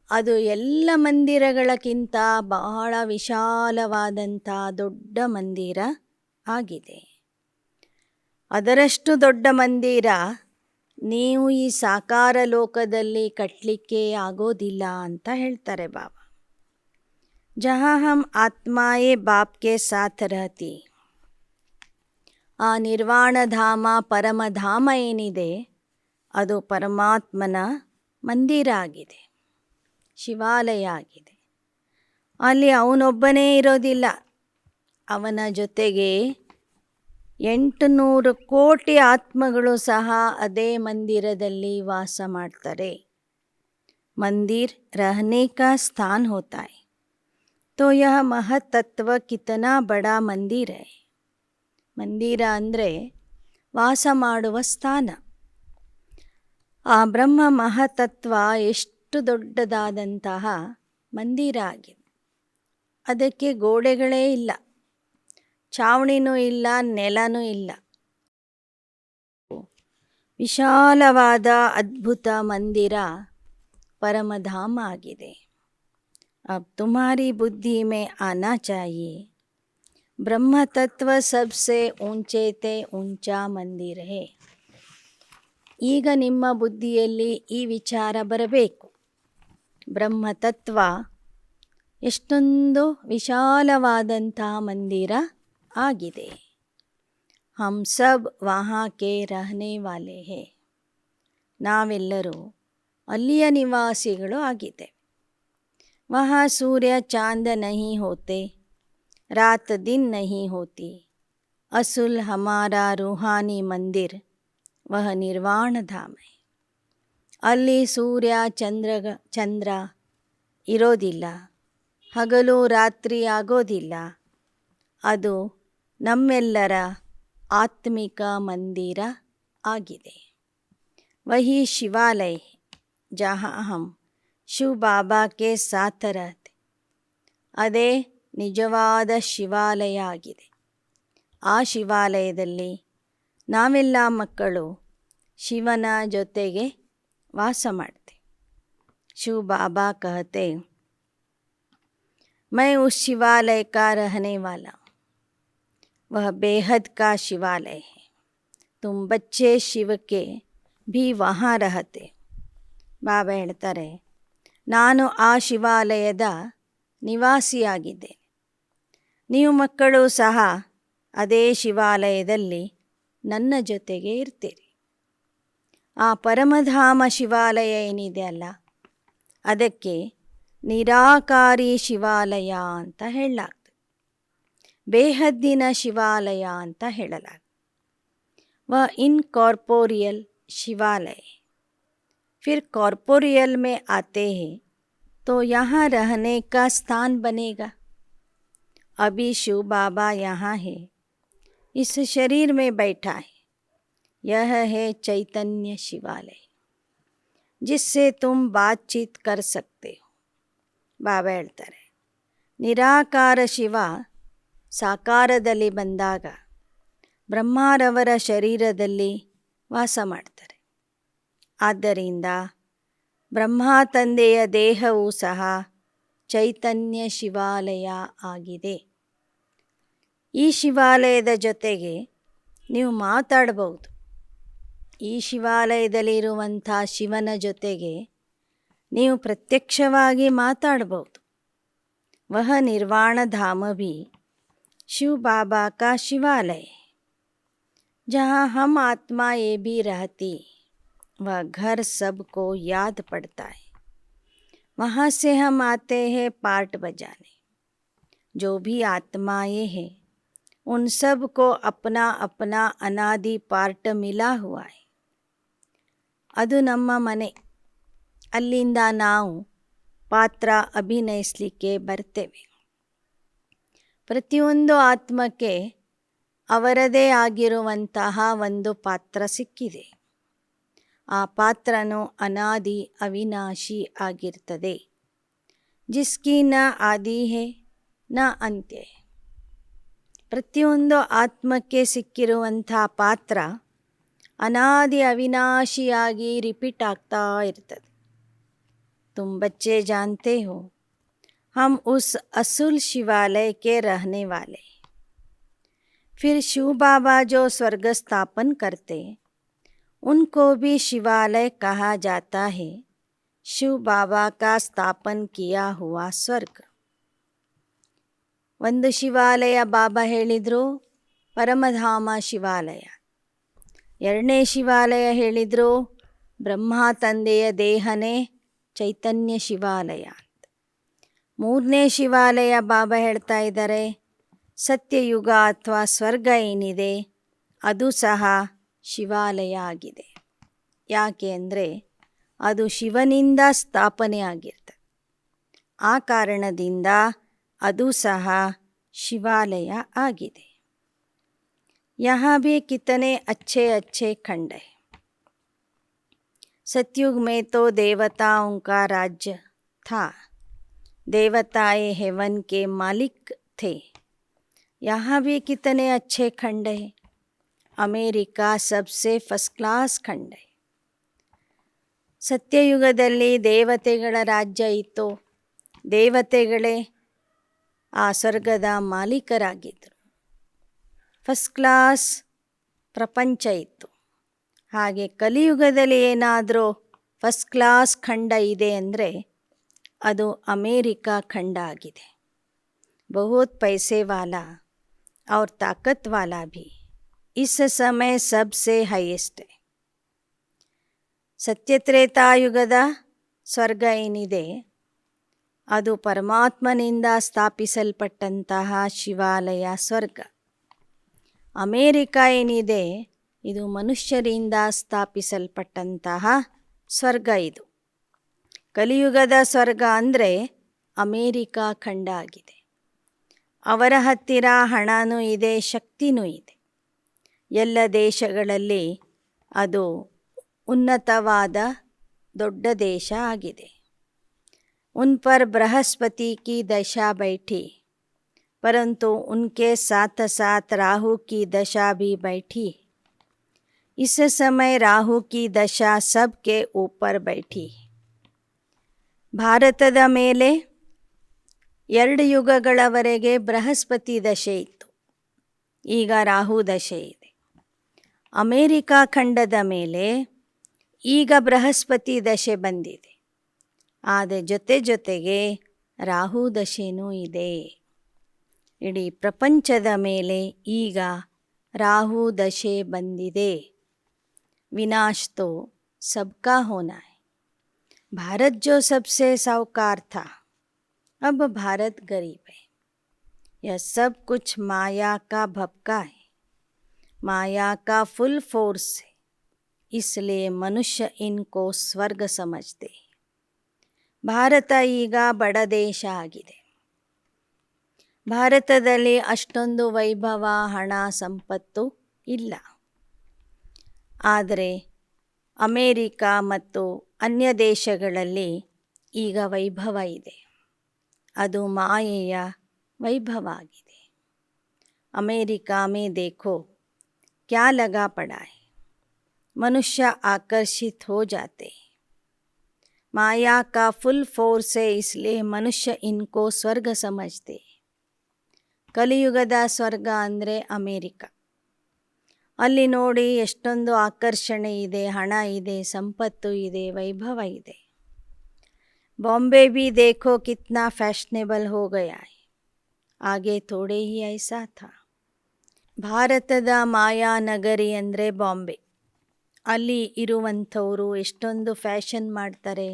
S1: ಅದು ಎಲ್ಲ ಮಂದಿರಗಳಕ್ಕಿಂತ ಬಹಳ ವಿಶಾಲವಾದಂಥ ದೊಡ್ಡ ಮಂದಿರ ಆಗಿದೆ. ಅದರಷ್ಟು ದೊಡ್ಡ ಮಂದಿರ ನೀವು ಈ ಸಾಕಾರ ಲೋಕದಲ್ಲಿ ಕಟ್ಟಲಿಕ್ಕೆ ಆಗೋದಿಲ್ಲ ಅಂತ ಹೇಳ್ತಾರೆ ಬಾಬಾ. ಜहाँ हम आत्माएं बाप के साथ रहती, ಆ ನಿರ್ವಾಣಧಾಮ ಪರಮಧಾಮ ಏನಿದೆ ಅದು ಪರಮಾತ್ಮನ ಮಂದಿರ ಆಗಿದೆ, ಶಿವಾಲಯ ಆಗಿದೆ. ಅಲ್ಲಿ ಅವನೊಬ್ಬನೇ ಇರೋದಿಲ್ಲ, ಅವನ ಜೊತೆಗೆ 800 ಕೋಟಿ ಆತ್ಮಗಳು ಸಹ ಅದೇ ಮಂದಿರದಲ್ಲಿ ವಾಸ ಮಾಡ್ತಾರೆ. ಮಂದಿರ್ रहने का स्थान होता है, तो यह महतत्व कितना बड़ा मंदिर है. ಮಂದಿರ ಅಂದರೆ ವಾಸ ಮಾಡುವ ಸ್ಥಾನ. ಆ ಬ್ರಹ್ಮ ಮಹತತ್ವ ಎಷ್ಟು ದೊಡ್ಡದಾದಂತಹ ಮಂದಿರ ಆಗಿದೆ. ಅದಕ್ಕೆ ಗೋಡೆಗಳೇ ಇಲ್ಲ, ಛಾವಣಿನೂ ಇಲ್ಲ, ನೆಲನೂ ಇಲ್ಲ. ವಿಶಾಲವಾದ ಅದ್ಭುತ ಮಂದಿರ परमधाम आಗಿದೆ. अब तुम्हारी बुद्धि में आना चाहिए, ब्रह्म तत्व सबसे ऊंचे ते ऊंचा मंदिर है. ಈಗ ನಿಮ್ಮ ಬುದ್ಧಿಯಲ್ಲಿ ಈ ವಿಚಾರ ಬರಬೇಕು, ಬ್ರಹ್ಮತತ್ವ ಎಷ್ಟೊಂದು ವಿಶಾಲವಾದಂತಹ ಮಂದಿರ ಆಗಿದೆ. ಹಮ್ ಸಬ್ ವಹಾ ಕೆ ರಹನೆ ವಾಲೆ ಹೇ, ನಾವೆಲ್ಲರೂ ಅಲ್ಲಿಯ ನಿವಾಸಿಗಳು ಆಗಿದೆ. ವಹಾ ಸೂರ್ಯ ಚಾಂದ ನಹಿ ಹೋತೆ, ರಾತ್ ದಿನ್ ನಹಿ ಹೋತಿ. ಅಸುಲ್ ಹಮಾರಾ ರೂಹಾನಿ ಮಂದಿರ್ ವಹ ನಿರ್ವಾಣ ಧಾಮ ಹೈ. ಅಲ್ಲಿ ಸೂರ್ಯ ಚಂದ್ರ ಇರೋದಿಲ್ಲ, ಹಗಲು ರಾತ್ರಿ ಆಗೋದಿಲ್ಲ. ಅದು ನಮ್ಮೆಲ್ಲರ ಆತ್ಮಿಕ ಮಂದಿರ ಆಗಿದೆ. ವಹಿ ಶಿವಾಲಯ ಜहाँ हम ಶಿವ ಬಾಬಾ ಕೆ ಸಾಥ ರಹತೆ, ಅದೇ ನಿಜವಾದ ಶಿವಾಲಯ ಆಗಿದೆ. ಆ ಶಿವಾಲಯದಲ್ಲಿ ನಾವೆಲ್ಲ ಮಕ್ಕಳು ಶಿವನ ಜೊತೆಗೆ ವಾಸ ಮಾಡ್ತೇವೆ. ಶಿವ ಬಾಬಾ ಕಹತೆ, मैं उस शिवालय का रहने वाला हूँ, वह बेहद का शिवालय है. तुम बच्चे शिव के भी वहाँ रहते. ಬಾಬಾ ಹೇಳ್ತಾರೆ, ನಾನು ಆ ಶಿವಾಲಯದ ನಿವಾಸಿಯಾಗಿದ್ದೇನೆ, ನೀವು ಮಕ್ಕಳು ಸಹ ಅದೇ ಶಿವಾಲಯದಲ್ಲಿ ನನ್ನ ಜೊತೆಗೆ ಇರ್ತೀರಿ. ಆ ಪರಮಧಾಮ ಶಿವಾಲಯ ಏನಿದೆ ಅಲ್ಲ, ಅದಕ್ಕೆ ನಿರಾಕಾರಿ ಶಿವಾಲಯ ಅಂತ ಹೇಳಲಾಗ್ತದೆ, ಬೇಹದ್ದಿನ ಶಿವಾಲಯ ಅಂತ ಹೇಳಲಾಗ್ತದೆ. ವ ಇನ್ಕಾರ್ಪೋರಿಯಲ್ ಶಿವಾಲಯ. फिर कॉर्पोरियल में आते हैं तो यहाँ रहने का स्थान बनेगा. अभी शिव बाबा यहाँ है, इस शरीर में बैठा है. यह है चैतन्य शिवालय, जिससे तुम बातचीत कर सकते हो. ಬಾಬಾ ಹೇಳ್ತಾರೆ, ನಿರಾಕಾರ ಶಿವ ಸಾಕಾರದಲ್ಲಿ ಬಂದಾಗ ಬ್ರಹ್ಮರವರ ಶರೀರದಲ್ಲಿ ವಾಸ ಮಾಡ್ತಾರೆ. ಆದ್ದರಿಂದ ಬ್ರಹ್ಮ ತಂದೆಯ ದೇಹವೂ ಸಹ ಚೈತನ್ಯ ಶಿವಾಲಯ ಆಗಿದೆ. ಈ ಶಿವಾಲಯದ ಜೊತೆಗೆ ನೀವು ಮಾತಾಡಬಹುದು. ಈ ಶಿವಾಲಯದಲ್ಲಿರುವಂಥ ಶಿವನ ಜೊತೆಗೆ ನೀವು ಪ್ರತ್ಯಕ್ಷವಾಗಿ ಮಾತಾಡಬಹುದು. ವಹ ನಿರ್ವಾಣ ಧಾಮ ಭಿ ಶಿವ ಬಾಬಾ ಕಾ ಶಿವಾಲಯ, ಜहाँ हम आत्मा ये भी रहती, वह घर सबको याद पड़ता है. वहाँ से हम आते हैं पार्ट बजाने. जो भी आत्माएं हैं उन सब को अपना अपना अनादि पार्ट मिला हुआ है. ಅದು ನಮ್ಮ ಮನೆ, ಅಲ್ಲಿಂದ ನಾವು ಪಾತ್ರ ಅಭಿನಯಿಸಲಿಕ್ಕೆ ಬರ್ತೇವೆ. ಪ್ರತಿಯೊಂದು ಆತ್ಮಕ್ಕೆ ಅವರದೇ ಆಗಿರುವಂತಹ ಒಂದು ಪಾತ್ರ ಸಿಕ್ಕಿದೆ. ಆ ಪಾತ್ರನು ಅನಾದಿ ಅವಿನಾಶಿ ಆಗಿರ್ತದೆ. ಜಿಸ್ಕಿ ನ ಆದಿ ಹೇ ನ ಅಂತ್ಯ. ಪ್ರತಿಯೊಂದು ಆತ್ಮಕ್ಕೆ ಸಿಕ್ಕಿರುವಂಥ ಪಾತ್ರ ಅನಾದಿ ಅವಿನಾಶಿಯಾಗಿ ರಿಪೀಟ್ ಆಗ್ತಾ ಇರ್ತದೆ. तुम बच्चे जानते हो, हम उस असूल शिवालय के रहने वाले. फिर शिव बाबा जो स्वर्ग स्थापन करते, उनको भी शिवालय कहा जाता है. शिव बाबा का स्थापन किया हुआ ಸ್ವರ್ಗ. ಒಂದು ಶಿವಾಲಯ ಬಾಬಾ ಹೇಳಿದರು ಪರಮಧಾಮ ಶಿವಾಲಯ. ಎರಡನೇ ಶಿವಾಲಯ ಹೇಳಿದರು ಬ್ರಹ್ಮ ತಂದೆಯ ದೇಹನೇ ಚೈತನ್ಯ ಶಿವಾಲಯ ಅಂತ. ಮೂರನೇ ಶಿವಾಲಯ ಬಾಬಾ ಹೇಳ್ತಾ ಇದ್ದಾರೆ ಸತ್ಯಯುಗ ಅಥವಾ ಸ್ವರ್ಗ ಏನಿದೆ ಅದು ಸಹ ಶಿವಾಲಯ ಆಗಿದೆ. ಯಾಕೆ ಅಂದರೆ ಅದು ಶಿವನಿಂದ ಸ್ಥಾಪನೆ ಆಗಿರ್ತದೆ. ಆ ಕಾರಣದಿಂದ ಅದು ಸಹ ಶಿವಾಲಯ ಆಗಿದೆ. यहाँ भी कितने अच्छे अच्छे खंड है। सतयुग में तो देवताओं का राज्य था, देवताएं हेवन के मालिक थे। यहाँ भी कितने अच्छे खंड है। अमेरिका सबसे ಫಸ್ಟ್ ಕ್ಲಾಸ್ ಖಂಡ. ಸತ್ಯಯುಗದಲ್ಲಿ ದೇವತೆಗಳ ರಾಜ್ಯ ಇತ್ತು. ದೇವತೆಗಳೇ ಆ ಸ್ವರ್ಗದ ಮಾಲೀಕರಾಗಿದ್ದರು. ಫಸ್ಟ್ ಕ್ಲಾಸ್ ಪ್ರಪಂಚ ಇತ್ತು. ಹಾಗೆ ಕಲಿಯುಗದಲ್ಲಿ ಏನಾದರೂ ಫಸ್ಟ್ ಕ್ಲಾಸ್ ಖಂಡ ಇದೆ ಅಂದರೆ ಅದು ಅಮೇರಿಕಾ ಖಂಡ ಆಗಿದೆ. बहुत पैसे वाला और ताकत वाला भी इस समय सबसे हाईएस्ट है. ಸತ್ಯತ್ರೇತಾಯುಗದ ಸ್ವರ್ಗ ಏನಿದೆ ಅದು ಪರಮಾತ್ಮನಿಂದ ಸ್ಥಾಪಿಸಲ್ಪಟ್ಟಂತಹ ಶಿವಾಲಯ ಸ್ವರ್ಗ. ಅಮೇರಿಕಾ ಏನಿದೆ ಇದು ಮನುಷ್ಯರಿಂದ ಸ್ಥಾಪಿಸಲ್ಪಟ್ಟಂತಹ ಸ್ವರ್ಗ. ಇದು ಕಲಿಯುಗದ ಸ್ವರ್ಗ ಅಂದರೆ ಅಮೇರಿಕಾ ಖಂಡ ಆಗಿದೆ. ಅವರ ಹತ್ತಿರ ಹಣನೂ ಇದೆ, ಶಕ್ತಿನೂ ಇದೆ. ಎಲ್ಲ ದೇಶಗಳಲ್ಲಿ ಅದು ಉನ್ನತವಾದ ದೊಡ್ಡ ದೇಶ ಆಗಿದೆ. उन पर बृहस्पति की दशा बैठी, परंतु उनके साथ साथ राहु की दशा भी बैठी. इस समय राहु की दशा सबके ऊपर बैठी. ಭಾರತದ ಮೇಲೆ 2 ಯುಗಗಳವರೆಗೆ ಬೃಹಸ್ಪತಿ ದಶೆ ಇತ್ತು. ಈಗ ರಾಹು ದಶೆ ಇದೆ. ಅಮೇರಿಕಾ ಖಂಡದ ಮೇಲೆ ಈಗ ಬೃಹಸ್ಪತಿ ದಶೆ ಬಂದಿದೆ. ಆದರೆ ಜೊತೆಗೆ ರಾಹು ದಶೆನೂ ಇದೆ. ಇಡೀ ಪ್ರಪಂಚದ ಮೇಲೆ ಈಗ ರಾಹು ದಶೆ ಬಂದಿದೆ. विनाश तो सबका होना है. भारत जो सबसे साहूकार था, अब भारत गरीब है. यह सब कुछ माया का भपका है, माया का फुल फोर्स है. इसलिए मनुष्य इनको स्वर्ग समझते. ಭಾರತ ಈಗ ಬಡ ದೇಶ ಆಗಿದೆ. ಭಾರತದಲ್ಲಿ ಅಷ್ಟೊಂದು ವೈಭವ, ಹಣ, ಸಂಪತ್ತು ಇಲ್ಲ. ಆದರೆ ಅಮೇರಿಕಾ ಮತ್ತು ಅನ್ಯ ದೇಶಗಳಲ್ಲಿ ಈಗ ವೈಭವ ಇದೆ. ಅದು ಮಾಯೆಯ ವೈಭವ ಆಗಿದೆ. ಅಮೇರಿಕಾ ಮೇ देखो क्या लगा पड़ा है. मनुष्य आकर्षित हो जाते. माया का फुल फोर्स है, इसलिए मनुष्य इनको ಸ್ವರ್ಗ समझते. ಕಲಿಯುಗದ ಸ್ವರ್ಗ ಅಂದರೆ ಅಮೇರಿಕಾ. ಅಲ್ಲಿ ನೋಡಿ ಎಷ್ಟೊಂದು ಆಕರ್ಷಣೆ ಇದೆ, ಹಣ ಇದೆ, ಸಂಪತ್ತು ಇದೆ, ವೈಭವ ಇದೆ. बॉम्बे भी देखो कितना फैशनेबल हो गया है. आगे थोड़े ही ऐसा था. ಭಾರತದ ಮಾಯಾ ನಗರಿ ಅಂದರೆ ಬಾಂಬೆ. ಅಲ್ಲಿ ಇರುವಂಥವರು ಎಷ್ಟೊಂದು ಫ್ಯಾಷನ್ ಮಾಡ್ತಾರೆ,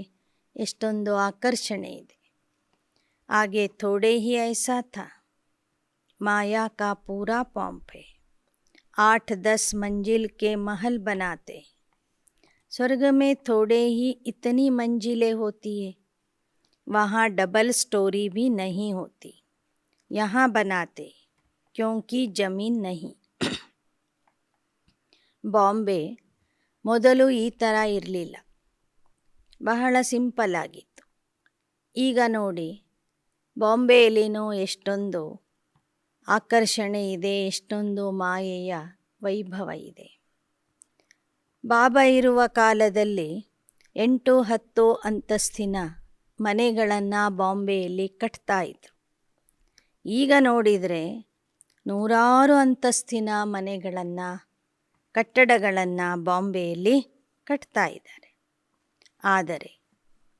S1: ಎಷ್ಟೊಂದು ಆಕರ್ಷಣೆ ಇದೆ. ಆಗೆ ಥೋಡೆ ಹಿ ಐಸಾ ಥಾ. ಮಾಯಾ ಕಾ ಪೂರಾ ಪॉम्प है. 8-10 मंजिल के महल बनाते. स्वर्ग में थोड़े ही इतनी मंजिलें होती है. वहाँ डबल स्टोरी भी नहीं होती. यहाँ बनाते क्योंकि ज़मीन नहीं. ಬಾಂಬೆ ಮೊದಲು ಈ ಥರ ಇರಲಿಲ್ಲ, ಬಹಳ ಸಿಂಪಲ್ ಆಗಿತ್ತು. ಈಗ ನೋಡಿ ಬಾಂಬೆಯಲ್ಲಿನೂ ಎಷ್ಟೊಂದು ಆಕರ್ಷಣೆ ಇದೆ, ಎಷ್ಟೊಂದು ಮಾಯೆಯ ವೈಭವ ಇದೆ. ಬಾಬಾ ಇರುವ ಕಾಲದಲ್ಲಿ 8-10 ಅಂತಸ್ತಿನ ಮನೆಗಳನ್ನು ಬಾಂಬೆಯಲ್ಲಿ ಕಟ್ತಾ ಇದ್ರು. ಈಗ ನೋಡಿದರೆ 100 ಅಂತಸ್ತಿನ ಮನೆಗಳನ್ನು, ಕಟ್ಟಡಗಳನ್ನು ಬಾಂಬೆಯಲ್ಲಿ ಕಟ್ತಾ ಇದ್ದಾರೆ. ಆದರೆ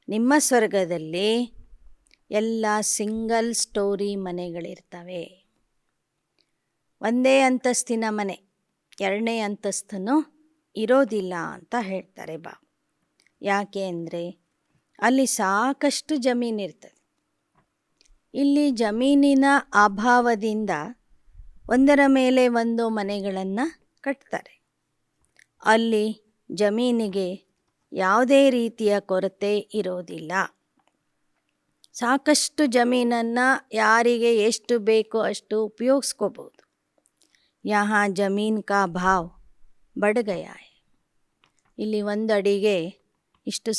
S1: ನಿಮ್ಮ ಸ್ವರ್ಗದಲ್ಲಿ ಎಲ್ಲ ಸಿಂಗಲ್ ಸ್ಟೋರಿ ಮನೆಗಳಿರ್ತವೆ. ಒಂದೇ ಅಂತಸ್ತಿನ ಮನೆ, 2ನೇ ಅಂತಸ್ತನ್ನು ಇರೋದಿಲ್ಲ ಅಂತ ಹೇಳ್ತಾರೆ ಬಾಬಾ. ಯಾಕೆ ಅಂದರೆ ಅಲ್ಲಿ ಸಾಕಷ್ಟು ಜಮೀನಿರ್ತದೆ. ಇಲ್ಲಿ ಜಮೀನಿನ ಅಭಾವದಿಂದ ಒಂದರ ಮೇಲೆ ಒಂದು ಮನೆಗಳನ್ನು ಕಟ್ತಾರೆ. ಅಲ್ಲಿ ಜಮೀನಿಗೆ ಯಾವುದೇ ರೀತಿಯ ಕೊರತೆ ಇರೋದಿಲ್ಲ. ಸಾಕಷ್ಟು ಜಮೀನನ್ನು ಯಾರಿಗೆ ಎಷ್ಟು ಬೇಕೋ ಅಷ್ಟು ಉಪಯೋಗಿಸ್ಕೋಬೋದು. यहाँ ಜಮೀನ್ का भाव बढ़ गया है. ಇಲ್ಲಿ ಒಂದು ಅಡಿಗೆ ಇಷ್ಟು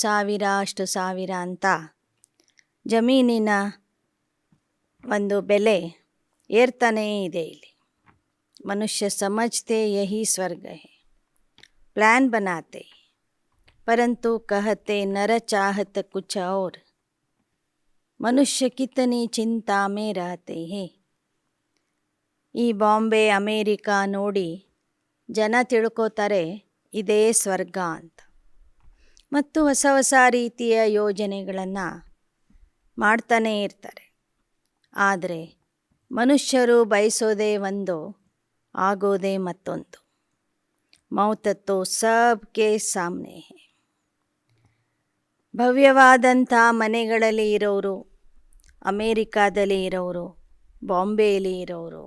S1: ಸಾವಿರ ಅಂತ ಜಮೀನಿನ ಒಂದು ಬೆಲೆ ಏರ್ತಾನೇ ಇದೆ ಇಲ್ಲಿ. ಮನುಷ್ಯ ಸಮझते यही स्वर्ग है, प्लान बनाते परंतु कहते नर चाहत कुछ और. मनुष्य कितनी चिंता में रहते हैं. ಈ ಬಾಂಬೆ ಅಮೇರಿಕಾ ನೋಡಿ ಜನ ತಿಳ್ಕೋತಾರೆ ಇದೇ ಸ್ವರ್ಗ ಅಂತ. ಮತ್ತು ಹೊಸ ಹೊಸ ರೀತಿಯ ಯೋಜನೆಗಳನ್ನು ಮಾಡ್ತಾನೇ ಇರ್ತಾರೆ. ಆದರೆ ಮನುಷ್ಯರು ಬಯಸೋದೇ ಒಂದು, ಆಗೋದೇ ಮತ್ತೊಂದು. ಮೌತತ್ತೋ ಸಬ್ಕೆ ಸಾಮ್ನೆ ಹೈ. ಭವ್ಯವಾದಂಥ ಮನೆಗಳಲ್ಲಿ ಇರೋರು, ಅಮೇರಿಕಾದಲ್ಲಿ ಇರೋರು, ಬಾಂಬೆಯಲ್ಲಿ ಇರೋರು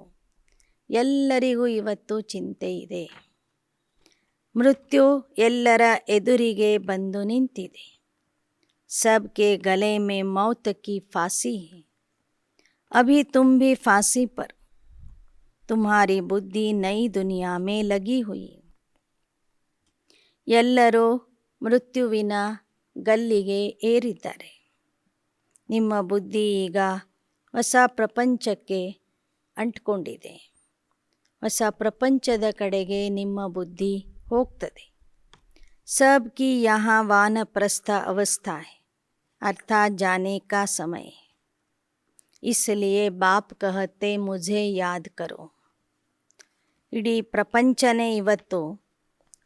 S1: ಎಲ್ಲರಿಗೂ ಇವತ್ತು ಚಿಂತೆ ಇದೆ. ಮೃತ್ಯು ಎಲ್ಲರ ಎದುರಿಗೆ ಬಂದು ನಿಂತಿದೆ. ಸಬ್ಕೆ ಗಲೆ ಮೇ ಮೌತ್ ಕಿ ಫಾಸಿ ಹೈ. ಅಭಿ ತುಮ್ ಭಿ ಫಾಸಿ ಪರ್, ತುಮ್ಹಾರಿ ಬುದ್ಧಿ ನೈ ದುನಿಯಾ ಮೇ ಲಗಿ ಹುಯಿ. ಎಲ್ಲರೂ ಮೃತ್ಯುವಿನ ಗಲ್ಲಿಗೆ ಏರಿದ್ದಾರೆ. ನಿಮ್ಮ ಬುದ್ಧಿ ಈಗ ಹೊಸ ಪ್ರಪಂಚಕ್ಕೆ ಅಂಟ್ಕೊಂಡಿದೆ. ಹೊಸ ಪ್ರಪಂಚದ ಕಡೆಗೆ ನಿಮ್ಮ ಬುದ್ಧಿ ಹೋಗ್ತದೆ. सब की यहाँ वानप्रस्थ अवस्था है, अर्थात जाने का समय है. इसलिए बाप कहते मुझे याद करो. ಇಡೀ ಪ್ರಪಂಚನೇ ಇವತ್ತು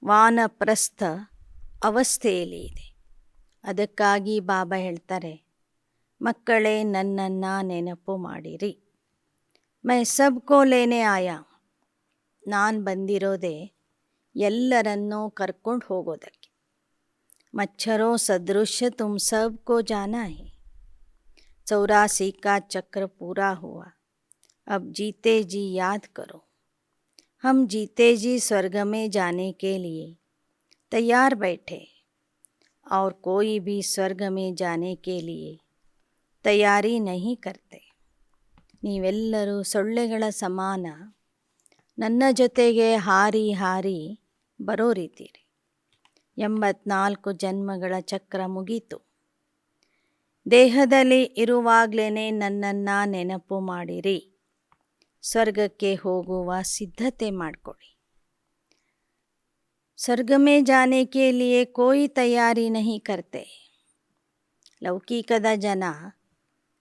S1: ವಾನಪ್ರಸ್ಥ ಅವಸ್ಥೆಯಲ್ಲಿ ಇದೆ. ಅದಕ್ಕಾಗಿ ಬಾಬಾ ಹೇಳ್ತಾರೆ, ಮಕ್ಕಳೇ ನನ್ನನ್ನು ನೆನಪು ಮಾಡಿರಿ. ಮೈ ಸಬ್ಕೋ ಲೇನೆ ಆಯಾ. ನಾನು ಬಂದಿರೋದೇ ಎಲ್ಲರನ್ನೂ ಕರ್ಕೊಂಡು ಹೋಗೋದಕ್ಕೆ. ಮಚ್ಚರೋ ಸದೃಶ್ಯ ತುಮ್ ಸಬ್ಕೋ ಜಾನಾ ಹೈ. 84 का चक्र पूरा हुआ, अब जीते जी याद करो. हम जीते जी स्वर्ग में जाने के लिए तैयार बैठे और कोई भी स्वर्ग में जाने के लिए तैयारी नहीं करते. ನೀವೆಲ್ಲರೂ ಸೊಳ್ಳೆಗಳ ಸಮಾನ ನನ್ನ ಜೊತೆಗೆ ಹಾರಿ ಹಾರಿ ಬರೋರಿದ್ದೀರಿ. 84 ಜನ್ಮಗಳ ಚಕ್ರ ಮುಗೀತು. ದೇಹದಲ್ಲಿ ಇರುವಾಗಲೇ ನನ್ನನ್ನು ನೆನಪು ಮಾಡಿರಿ. ಸ್ವರ್ಗಕ್ಕೆ ಹೋಗುವ ಸಿದ್ಧತೆ ಮಾಡಿಕೊಳ್ಳಿ. ಸ್ವರ್ಗ ಮೇ ಜಾನೆ ಕೆ ಲಿಯೆ ಕೋಯಿ ತಯಾರಿ ನಹಿ ಕರ್ತೆ. ಲೌಕಿಕದ ಜನ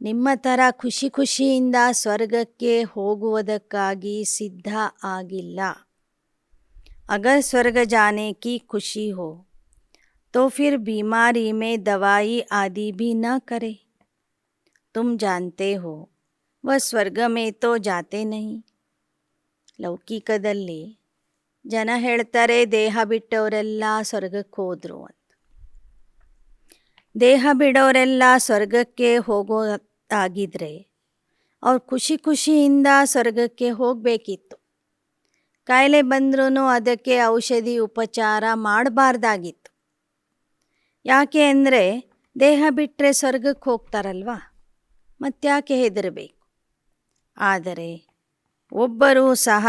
S1: ನಿಮ್ಮ ಥರ ಖುಷಿ ಖುಷಿಯಿಂದ ಸ್ವರ್ಗಕ್ಕೆ ಹೋಗುವುದಕ್ಕಾಗಿ ಸಿದ್ಧ ಆಗಿಲ್ಲ. अगर स्वर्ग जाने की खुशी हो तो फिर बीमारी में दवाई आदि भी न करे. तुम जानते हो वह स्वर्ग में तो जाते नहीं. ಲೌಕಿಕದಲ್ಲಿ ಜನ ಹೇಳ್ತಾರೆ ದೇಹ ಬಿಟ್ಟವರೆಲ್ಲ ಸ್ವರ್ಗಕ್ಕೆ ಹೋದರು ಅಂತ. ದೇಹ ಬಿಡೋರೆಲ್ಲ ಸ್ವರ್ಗಕ್ಕೆ ಹೋಗೋದಾಗಿದ್ರೆ ಅವ್ರು ಖುಷಿ ಖುಷಿಯಿಂದ ಸ್ವರ್ಗಕ್ಕೆ ಹೋಗಬೇಕಿತ್ತು. ಕಾಯಿಲೆ ಬಂದ್ರೂ ಅದಕ್ಕೆ ಔಷಧಿ ಉಪಚಾರ ಮಾಡಬಾರ್ದಾಗಿತ್ತು. ಯಾಕೆ ಅಂದರೆ ದೇಹ ಬಿಟ್ಟರೆ ಸ್ವರ್ಗಕ್ಕೆ ಹೋಗ್ತಾರಲ್ವ, ಮತ್ತ್ಯಾಕೆ ಹೆದರಬೇಕು. ಆದರೆ ಒಬ್ಬರೂ ಸಹ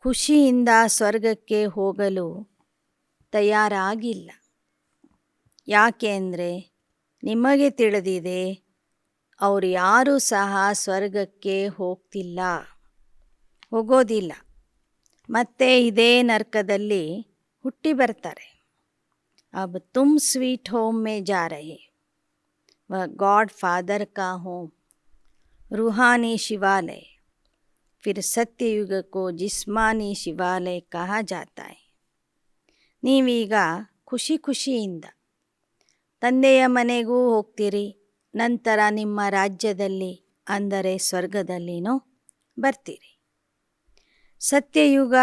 S1: ಖುಷಿಯಿಂದ ಸ್ವರ್ಗಕ್ಕೆ ಹೋಗಲು ತಯಾರಾಗಿಲ್ಲ. ಯಾಕೆ ಅಂದರೆ ನಿಮಗೆ ತಿಳಿದಿದೆ ಅವರು ಯಾರೂ ಸಹ ಸ್ವರ್ಗಕ್ಕೆ ಹೋಗೋದಿಲ್ಲ. ಮತ್ತೆ ಇದೇ ನರಕದಲ್ಲಿ ಹುಟ್ಟಿ ಬರ್ತಾರೆ. अब तुम स्वीट होम में जा रहे. वह गॉड फादर का होम, रूहानी शिवालय. फिर सत्ययुग को जिस्मानी शिवालय कहा जाता है. ನೀವೀಗ ಖುಷಿ ಖುಷಿಯಿಂದ ತಂದೆಯ ಮನೆಗೂ ಹೋಗ್ತೀರಿ. ನಂತರ ನಿಮ್ಮ ರಾಜ್ಯದಲ್ಲಿ ಅಂದರೆ ಸ್ವರ್ಗದಲ್ಲಿನೂ ಬರ್ತೀರಿ. ಸತ್ಯಯುಗ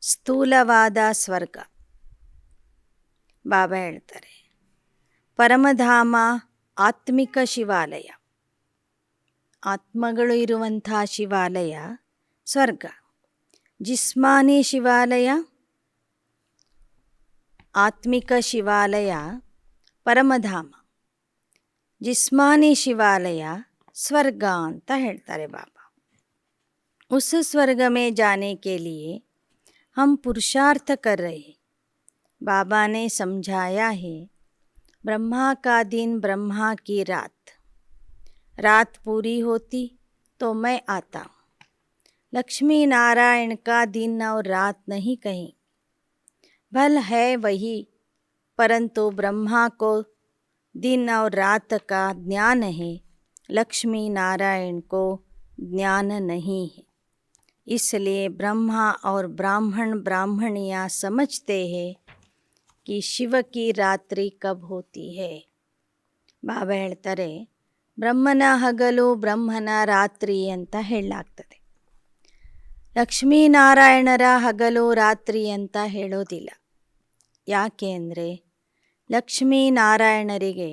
S1: ಸ್ಥೂಲವಾದ ಸ್ವರ್ಗ. ಬಾಬಾ ಹೇಳ್ತಾರೆ ಪರಮಧಾಮ ಆತ್ಮಿಕ ಶಿವಾಲಯ. ಆತ್ಮಗಳು ಇರುವಂಥ ಶಿವಾಲಯ ಸ್ವರ್ಗ. ಜಿಸ್ಮಾನಿ ಶಿವಾಲಯ, ಆತ್ಮಿಕ ಶಿವಾಲಯ ಪರಮಧಾಮ, ಜಿಸ್ಮಾನಿ ಶಿವಾಲಯ ಸ್ವರ್ಗ ಅಂತ ಹೇಳ್ತಾರೆ ಬಾಬಾ. उस स्वर्ग में जाने के लिए हम पुरुषार्थ कर रहे हैं। बाबा ने समझाया है, ब्रह्मा का दिन ब्रह्मा की रात, रात पूरी होती तो मैं आता हूँ। लक्ष्मी नारायण का दिन और रात नहीं कहीं, भल है वही, परंतु ब्रह्मा को दिन और रात का ज्ञान है, लक्ष्मी नारायण को ज्ञान नहीं है। इसलिए ब्रह्मा और ब्राह्मण ब्राह्मणियाँ समझते हैं कि शिव की रात्रि कब होती है। ಬಾಬಾ ಹೇಳ್ತಾರೆ, ಬ್ರಹ್ಮನ ಹಗಲು ಬ್ರಹ್ಮನ ರಾತ್ರಿ ಅಂತ ಹೇಳಲಾಗ್ತದೆ. ಲಕ್ಷ್ಮೀನಾರಾಯಣರ ಹಗಲು ರಾತ್ರಿ ಅಂತ ಹೇಳೋದಿಲ್ಲ. ಯಾಕೆ ಅಂದರೆ ಲಕ್ಷ್ಮೀನಾರಾಯಣರಿಗೆ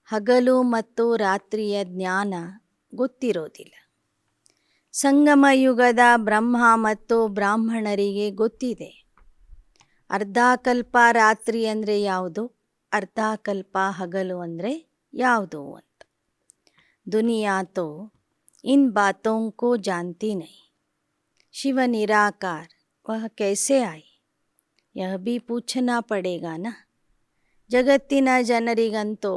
S1: ಹಗಲು ಮತ್ತು ರಾತ್ರಿಯ ಜ್ಞಾನ ಗೊತ್ತಿರೋದಿಲ್ಲ. ಸಂಗಮ ಯುಗದ ಬ್ರಹ್ಮ ಮತ್ತು ಬ್ರಾಹ್ಮಣರಿಗೆ ಗೊತ್ತಿದೆ. ಅರ್ಧಕಲ್ಪ ರಾತ್ರಿ ಅಂದರೆ ಯಾವುದು, ಅರ್ಧಕಲ್ಪ ಹಗಲು ಅಂದರೆ ಯಾವುದು ಅಂತ. दुनिया तो इन बातों को जानती नहीं. शिव निराकार वह कैसे आई, यह भी पूछना पड़ेगा ना. ಜಗತ್ತಿನ ಜನರಿಗಂತೂ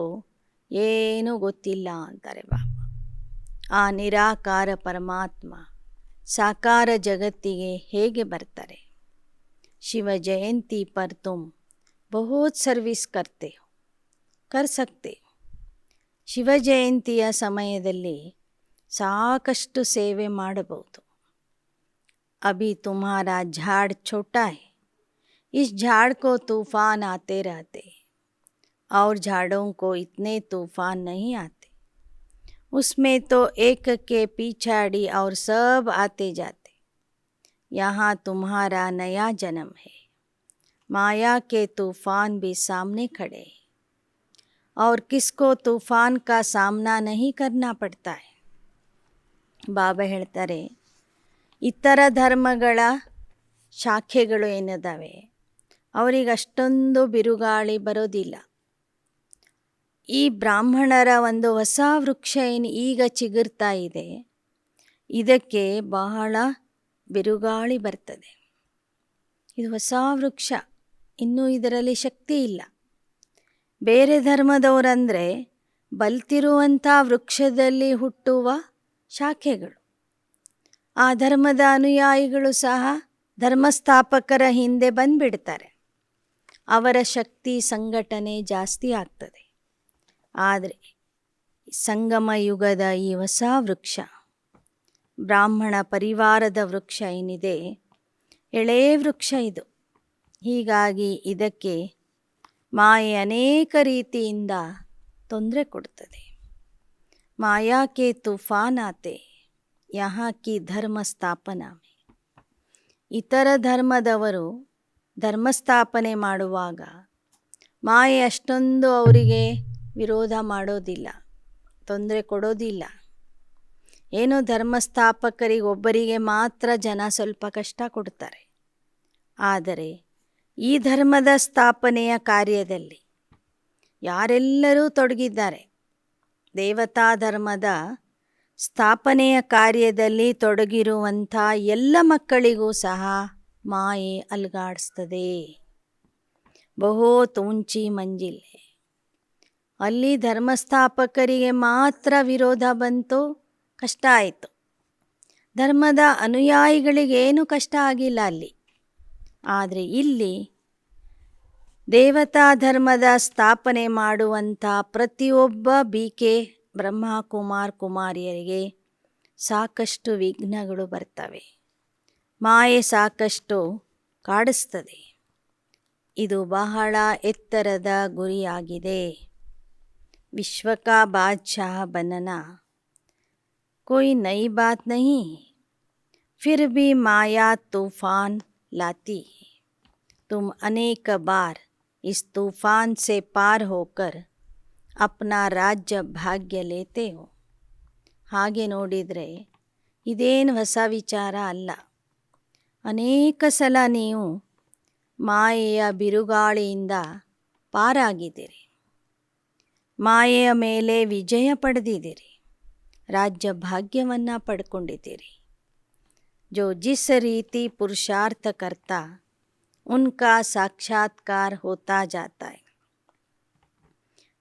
S1: ಏನೂ ಗೊತ್ತಿಲ್ಲ ಅಂತಾರೆ ಬಾಬಾ. ಆ ನಿರಾಕಾರ ಪರಮಾತ್ಮ ಸಾಕಾರ ಜಗತ್ತಿಗೆ ಹೇಗೆ ಬರ್ತಾರೆ. ಶಿವ ಜಯಂತಿ ಪರ್ ತುಮ್ ಬಹುತ್ ಸರ್ವಿಸ್ ಕರ್ತೆ ಹೋ, ಕರ್ ಸಕ್ತೆ. ಶಿವ ಜಯಂತಿಯ ಸಮಯದಲ್ಲಿ ಸಾಕಷ್ಟು ಸೇವೆ ಮಾಡಬಹುದು. ಅಭಿ ತುಮ್ಹಾರಾ ಝಾಡ್ ಛೋಟಾ ಹೈ, इस झाड़ को तूफ़ान आते रहते और झाड़ों को इतने तूफ़ान नहीं आते. उसमें तो एक के पीछाड़ी और सब आते जाते. यहाँ तुम्हारा नया जन्म है, माया के तूफ़ान भी सामने खड़े हैं और किसको तूफ़ान का सामना नहीं करना पड़ता है. ಬಾಬಾ ಹೇಳ್ತಾರೆ, ಇತರ ಧರ್ಮಗಳ ಶಾಖೆಗಳು ಏನಿದ್ದಾವೆ ಅವರಿಗೆ ಅಷ್ಟೊಂದು ಬಿರುಗಾಳಿ ಬರೋದಿಲ್ಲ. ಈ ಬ್ರಾಹ್ಮಣರ ಒಂದು ಹೊಸ ವೃಕ್ಷ ಏನು ಈಗ ಚಿಗುರ್ತಾ ಇದೆ, ಇದಕ್ಕೆ ಬಹಳ ಬಿರುಗಾಳಿ ಬರ್ತದೆ. ಇದು ಹೊಸ ವೃಕ್ಷ, ಇನ್ನೂ ಇದರಲ್ಲಿ ಶಕ್ತಿ ಇಲ್ಲ. ಬೇರೆ ಧರ್ಮದವರಂದರೆ ಬಲ್ತಿರುವಂಥ ವೃಕ್ಷದಲ್ಲಿ ಹುಟ್ಟುವ ಶಾಖೆಗಳು. ಆ ಧರ್ಮದ ಅನುಯಾಯಿಗಳು ಸಹ ಧರ್ಮಸ್ಥಾಪಕರ ಹಿಂದೆ ಬಂದುಬಿಡ್ತಾರೆ. ಅವರ ಶಕ್ತಿ ಸಂಘಟನೆ ಜಾಸ್ತಿ ಆಗ್ತದೆ. ಆದರೆ ಸಂಗಮ ಯುಗದ ಈ ಹೊಸ ವೃಕ್ಷ, ಬ್ರಾಹ್ಮಣ ಪರಿವಾರದ ವೃಕ್ಷ ಏನಿದೆ, ಎಳೆ ವೃಕ್ಷ ಇದು. ಹೀಗಾಗಿ ಇದಕ್ಕೆ ಮಾಯೆ ಅನೇಕ ರೀತಿಯಿಂದ ತೊಂದರೆ ಕೊಡ್ತದೆ. ಮಾಯಾ ಕೆ ತೂಫಾನ್ ಆತೆ ಯಹಾ ಕಿ ಧರ್ಮ ಸ್ಥಾಪನಾ ಮೇ. ಇತರ ಧರ್ಮದವರು ಧರ್ಮಸ್ಥಾಪನೆ ಮಾಡುವಾಗ ಮಾಯೆ ಅಷ್ಟೊಂದು ಅವರಿಗೆ ವಿರೋಧ ಮಾಡೋದಿಲ್ಲ, ತೊಂದರೆ ಕೊಡೋದಿಲ್ಲ. ಏನೋ ಧರ್ಮಸ್ಥಾಪಕರಿಗೆ ಒಬ್ಬರಿಗೆ ಮಾತ್ರ ಜನ ಸ್ವಲ್ಪ ಕಷ್ಟ ಕೊಡ್ತಾರೆ. ಆದರೆ ಈ ಧರ್ಮದ ಸ್ಥಾಪನೆಯ ಕಾರ್ಯದಲ್ಲಿ ಯಾರೆಲ್ಲರೂ ತೊಡಗಿದ್ದಾರೆ, ದೇವತಾ ಧರ್ಮದ ಸ್ಥಾಪನೆಯ ಕಾರ್ಯದಲ್ಲಿ ತೊಡಗಿರುವಂಥ ಎಲ್ಲ ಮಕ್ಕಳಿಗೂ ಸಹ ಮಾಯೆ ಅಲುಗಾಡಿಸ್ತದೆ. ಬಹುತ್ ಊಂಚಿ ಮಂಜಿಲ್ ಹೈ. ಅಲ್ಲಿ ಧರ್ಮಸ್ಥಾಪಕರಿಗೆ ಮಾತ್ರ ವಿರೋಧ ಬಂತು, ಕಷ್ಟ ಆಯಿತು. ಧರ್ಮದ ಅನುಯಾಯಿಗಳಿಗೇನು ಕಷ್ಟ ಆಗಿಲ್ಲ ಅಲ್ಲಿ. ಆದರೆ ಇಲ್ಲಿ ದೇವತಾ ಧರ್ಮದ ಸ್ಥಾಪನೆ ಮಾಡುವಂಥ ಪ್ರತಿಯೊಬ್ಬ BK ಬ್ರಹ್ಮಕುಮಾರ್ ಕುಮಾರಿಯರಿಗೆ ಸಾಕಷ್ಟು ವಿಘ್ನಗಳು ಬರ್ತವೆ. ಮಾಯೆ ಸಾಕಷ್ಟು ಕಾಡಿಸ್ತದೆ. ಇದು ಬಹಳ ಎತ್ತರದ ಗುರಿಯಾಗಿದೆ. ವಿಶ್ವ ಕಾ ಬಾದಶಾಹ ಬನನಾ कोई नई बात नहीं है, फिर भी माया तूफान लाती है. तुम अनेक बार इस तूफान से पार होकर अपना राज्य भाग्य लेते हो. ಹಾಗೆ ನೋಡಿದರೆ ಇದೇನು ಹೊಸ ವಿಚಾರ ಅಲ್ಲ. ಅನೇಕ ಸಲ ನೀವು ಮಾಯೆಯ ಬಿರುಗಾಳಿಯಿಂದ ಪಾರಾಗಿದ್ದೀರಿ, ಮಾಯೆಯ ಮೇಲೆ ವಿಜಯ ಪಡೆದಿದ್ದೀರಿ, ರಾಜ್ಯ ಭಾಗ್ಯವನ್ನು ಪಡ್ಕೊಂಡಿದ್ದೀರಿ. जो जिस रीति पुरुषार्थ करता उनका साक्षात्कार होता जाता है।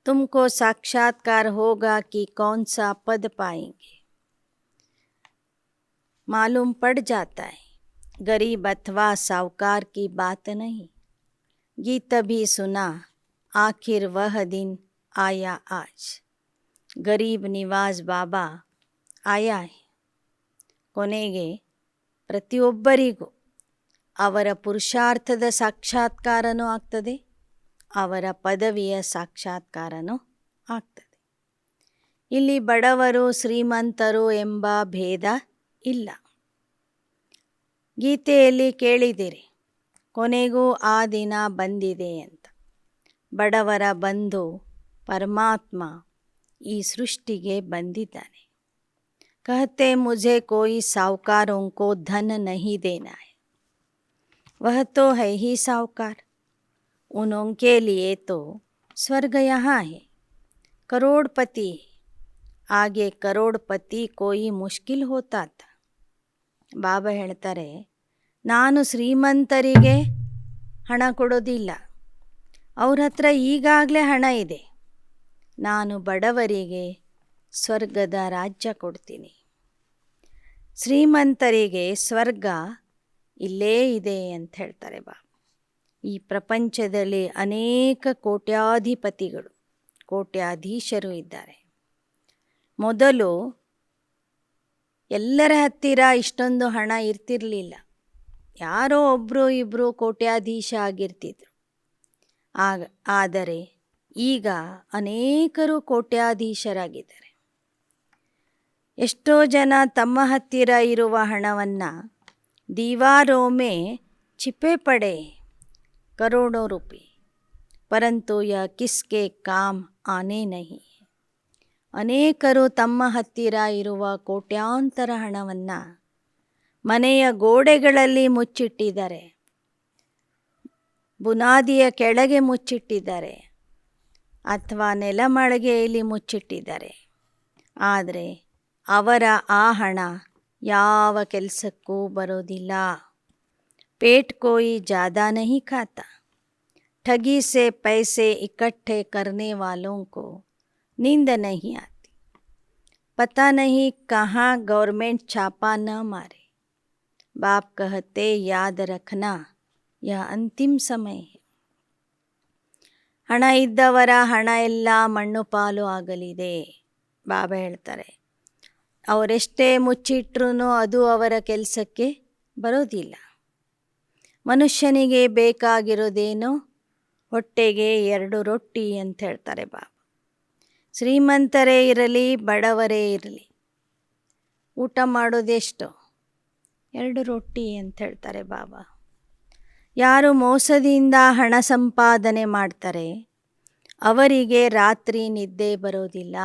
S1: तुमको साक्षात्कार होगा कि कौन सा पद पाएंगे, मालूम पड़ जाता है। गरीब अथवा साहूकार की बात नहीं। गीत भी सुना, आखिर वह दिन आया आज। ಗರೀಬ್ ನಿವಾಜ್ ಬಾಬಾ ಆಯಾ ಹೈ. ಕೊನೆಗೆ ಪ್ರತಿಯೊಬ್ಬರಿಗೂ ಅವರ ಪುರುಷಾರ್ಥದ ಸಾಕ್ಷಾತ್ಕಾರನೂ ಆಗ್ತದೆ, ಅವರ ಪದವಿಯ ಸಾಕ್ಷಾತ್ಕಾರನೂ ಆಗ್ತದೆ. ಇಲ್ಲಿ ಬಡವರು ಶ್ರೀಮಂತರು ಎಂಬ ಭೇದ ಇಲ್ಲ. ಗೀತೆಯಲ್ಲಿ ಕೇಳಿದಿರಿ, ಕೊನೆಗೂ ಆ ದಿನ ಬಂದಿದೆ ಅಂತ. ಬಡವರ ಬಂಧು ಪರಮಾತ್ಮ ಈ ಸೃಷ್ಟಿಗೆ ಬಂದಿದ್ದಾನೆ. कहते मुझे कोई साहूकारों को धन नहीं देना है, वह तो है ही साहूकार, उनके लिए तो स्वर्ग यहाँ है. करोड़पति है, आगे करोड़पति कोई मुश्किल होता था. ಬಾಬಾ ಹೇಳ್ತಾರೆ, ನಾನು ಶ್ರೀಮಂತರಿಗೆ ಹಣ ಕೊಡೋದಿಲ್ಲ, ಅವ್ರ ಹತ್ರ ಈಗಾಗಲೇ ಹಣ ಇದೆ. ನಾನು ಬಡವರಿಗೆ ಸ್ವರ್ಗದ ರಾಜ್ಯ ಕೊಡ್ತೀನಿ. ಶ್ರೀಮಂತರಿಗೆ ಸ್ವರ್ಗ ಇಲ್ಲೇ ಇದೆ ಅಂತ ಹೇಳ್ತಾರೆ ಬಾಬಾ. ಈ ಪ್ರಪಂಚದಲ್ಲಿ ಅನೇಕ ಕೋಟ್ಯಾಧಿಪತಿಗಳು, ಕೋಟ್ಯಾಧೀಶರು ಇದ್ದಾರೆ. ಮೊದಲು ಎಲ್ಲರ ಹತ್ತಿರ ಇಷ್ಟೊಂದು ಹಣ ಇರ್ತಿರಲಿಲ್ಲ. ಯಾರೋ ಒಬ್ಬರು ಇಬ್ಬರು ಕೋಟ್ಯಾಧೀಶ ಆಗಿರ್ತಿದ್ರು. ಆದರೆ ಈಗ ಅನೇಕರು ಕೋಟ್ಯಾಧೀಶರಾಗಿದ್ದಾರೆ. ಎಷ್ಟೋ ಜನ ತಮ್ಮ ಹತ್ತಿರ ಇರುವ ಹಣವನ್ನು ದೀವಾರೋं में छिपे पड़े करोड़ों रुपये, परंतु यह किसके काम आने नहीं. ಅನೇಕರು ತಮ್ಮ ಹತ್ತಿರ ಇರುವ ಕೋಟ್ಯಾಂತರ ಹಣವನ್ನು ಮನೆಯ ಗೋಡೆಗಳಲ್ಲಿ ಮುಚ್ಚಿಟ್ಟಿದ್ದಾರೆ, ಬುನಾದಿಯ ಕೆಳಗೆ ಮುಚ್ಚಿಟ್ಟಿದ್ದಾರೆ, ಅಥವಾ ನೆಲಮಾಳಿಗೆಯಲ್ಲಿ ಮುಚ್ಚಿಟ್ಟಿದ್ದಾರೆ. ಆದರೆ ಅವರ ಆ ಹಣ ಯಾವ ಕೆಲಸಕ್ಕೂ ಬರೋದಿಲ್ಲ. ಪೇಟ್ ಕೋಯಿ ज़्यादा नहीं खाता. ठगी से पैसे इकट्ठे करने वालों को नींद नहीं आती. पता नहीं कहाँ गवर्नमेंट छापा न मारे. बाप कहते याद रखना यह अंतिम समय है. ಹಣ ಇದ್ದವರ ಹಣ ಎಲ್ಲ ಮಣ್ಣು ಪಾಲು ಆಗಲಿದೆ. ಬಾಬಾ ಹೇಳ್ತಾರೆ, ಅವರೆಷ್ಟೇ ಮುಚ್ಚಿಟ್ರೂ ಅದು ಅವರ ಕೆಲಸಕ್ಕೆ ಬರೋದಿಲ್ಲ. ಮನುಷ್ಯನಿಗೆ ಬೇಕಾಗಿರೋದೇನೋ ಹೊಟ್ಟೆಗೆ 2 ರೊಟ್ಟಿ ಅಂತ ಹೇಳ್ತಾರೆ ಬಾಬಾ. ಶ್ರೀಮಂತರೇ ಇರಲಿ ಬಡವರೇ ಇರಲಿ, ಊಟ ಮಾಡೋದೆಷ್ಟು? 2 ರೊಟ್ಟಿ ಅಂತ ಹೇಳ್ತಾರೆ ಬಾಬಾ. ಯಾರು ಮೋಸದಿಂದ ಹಣ ಸಂಪಾದನೆ ಮಾಡ್ತಾರೆ ಅವರಿಗೆ ರಾತ್ರಿ ನಿದ್ದೆ ಬರೋದಿಲ್ಲ,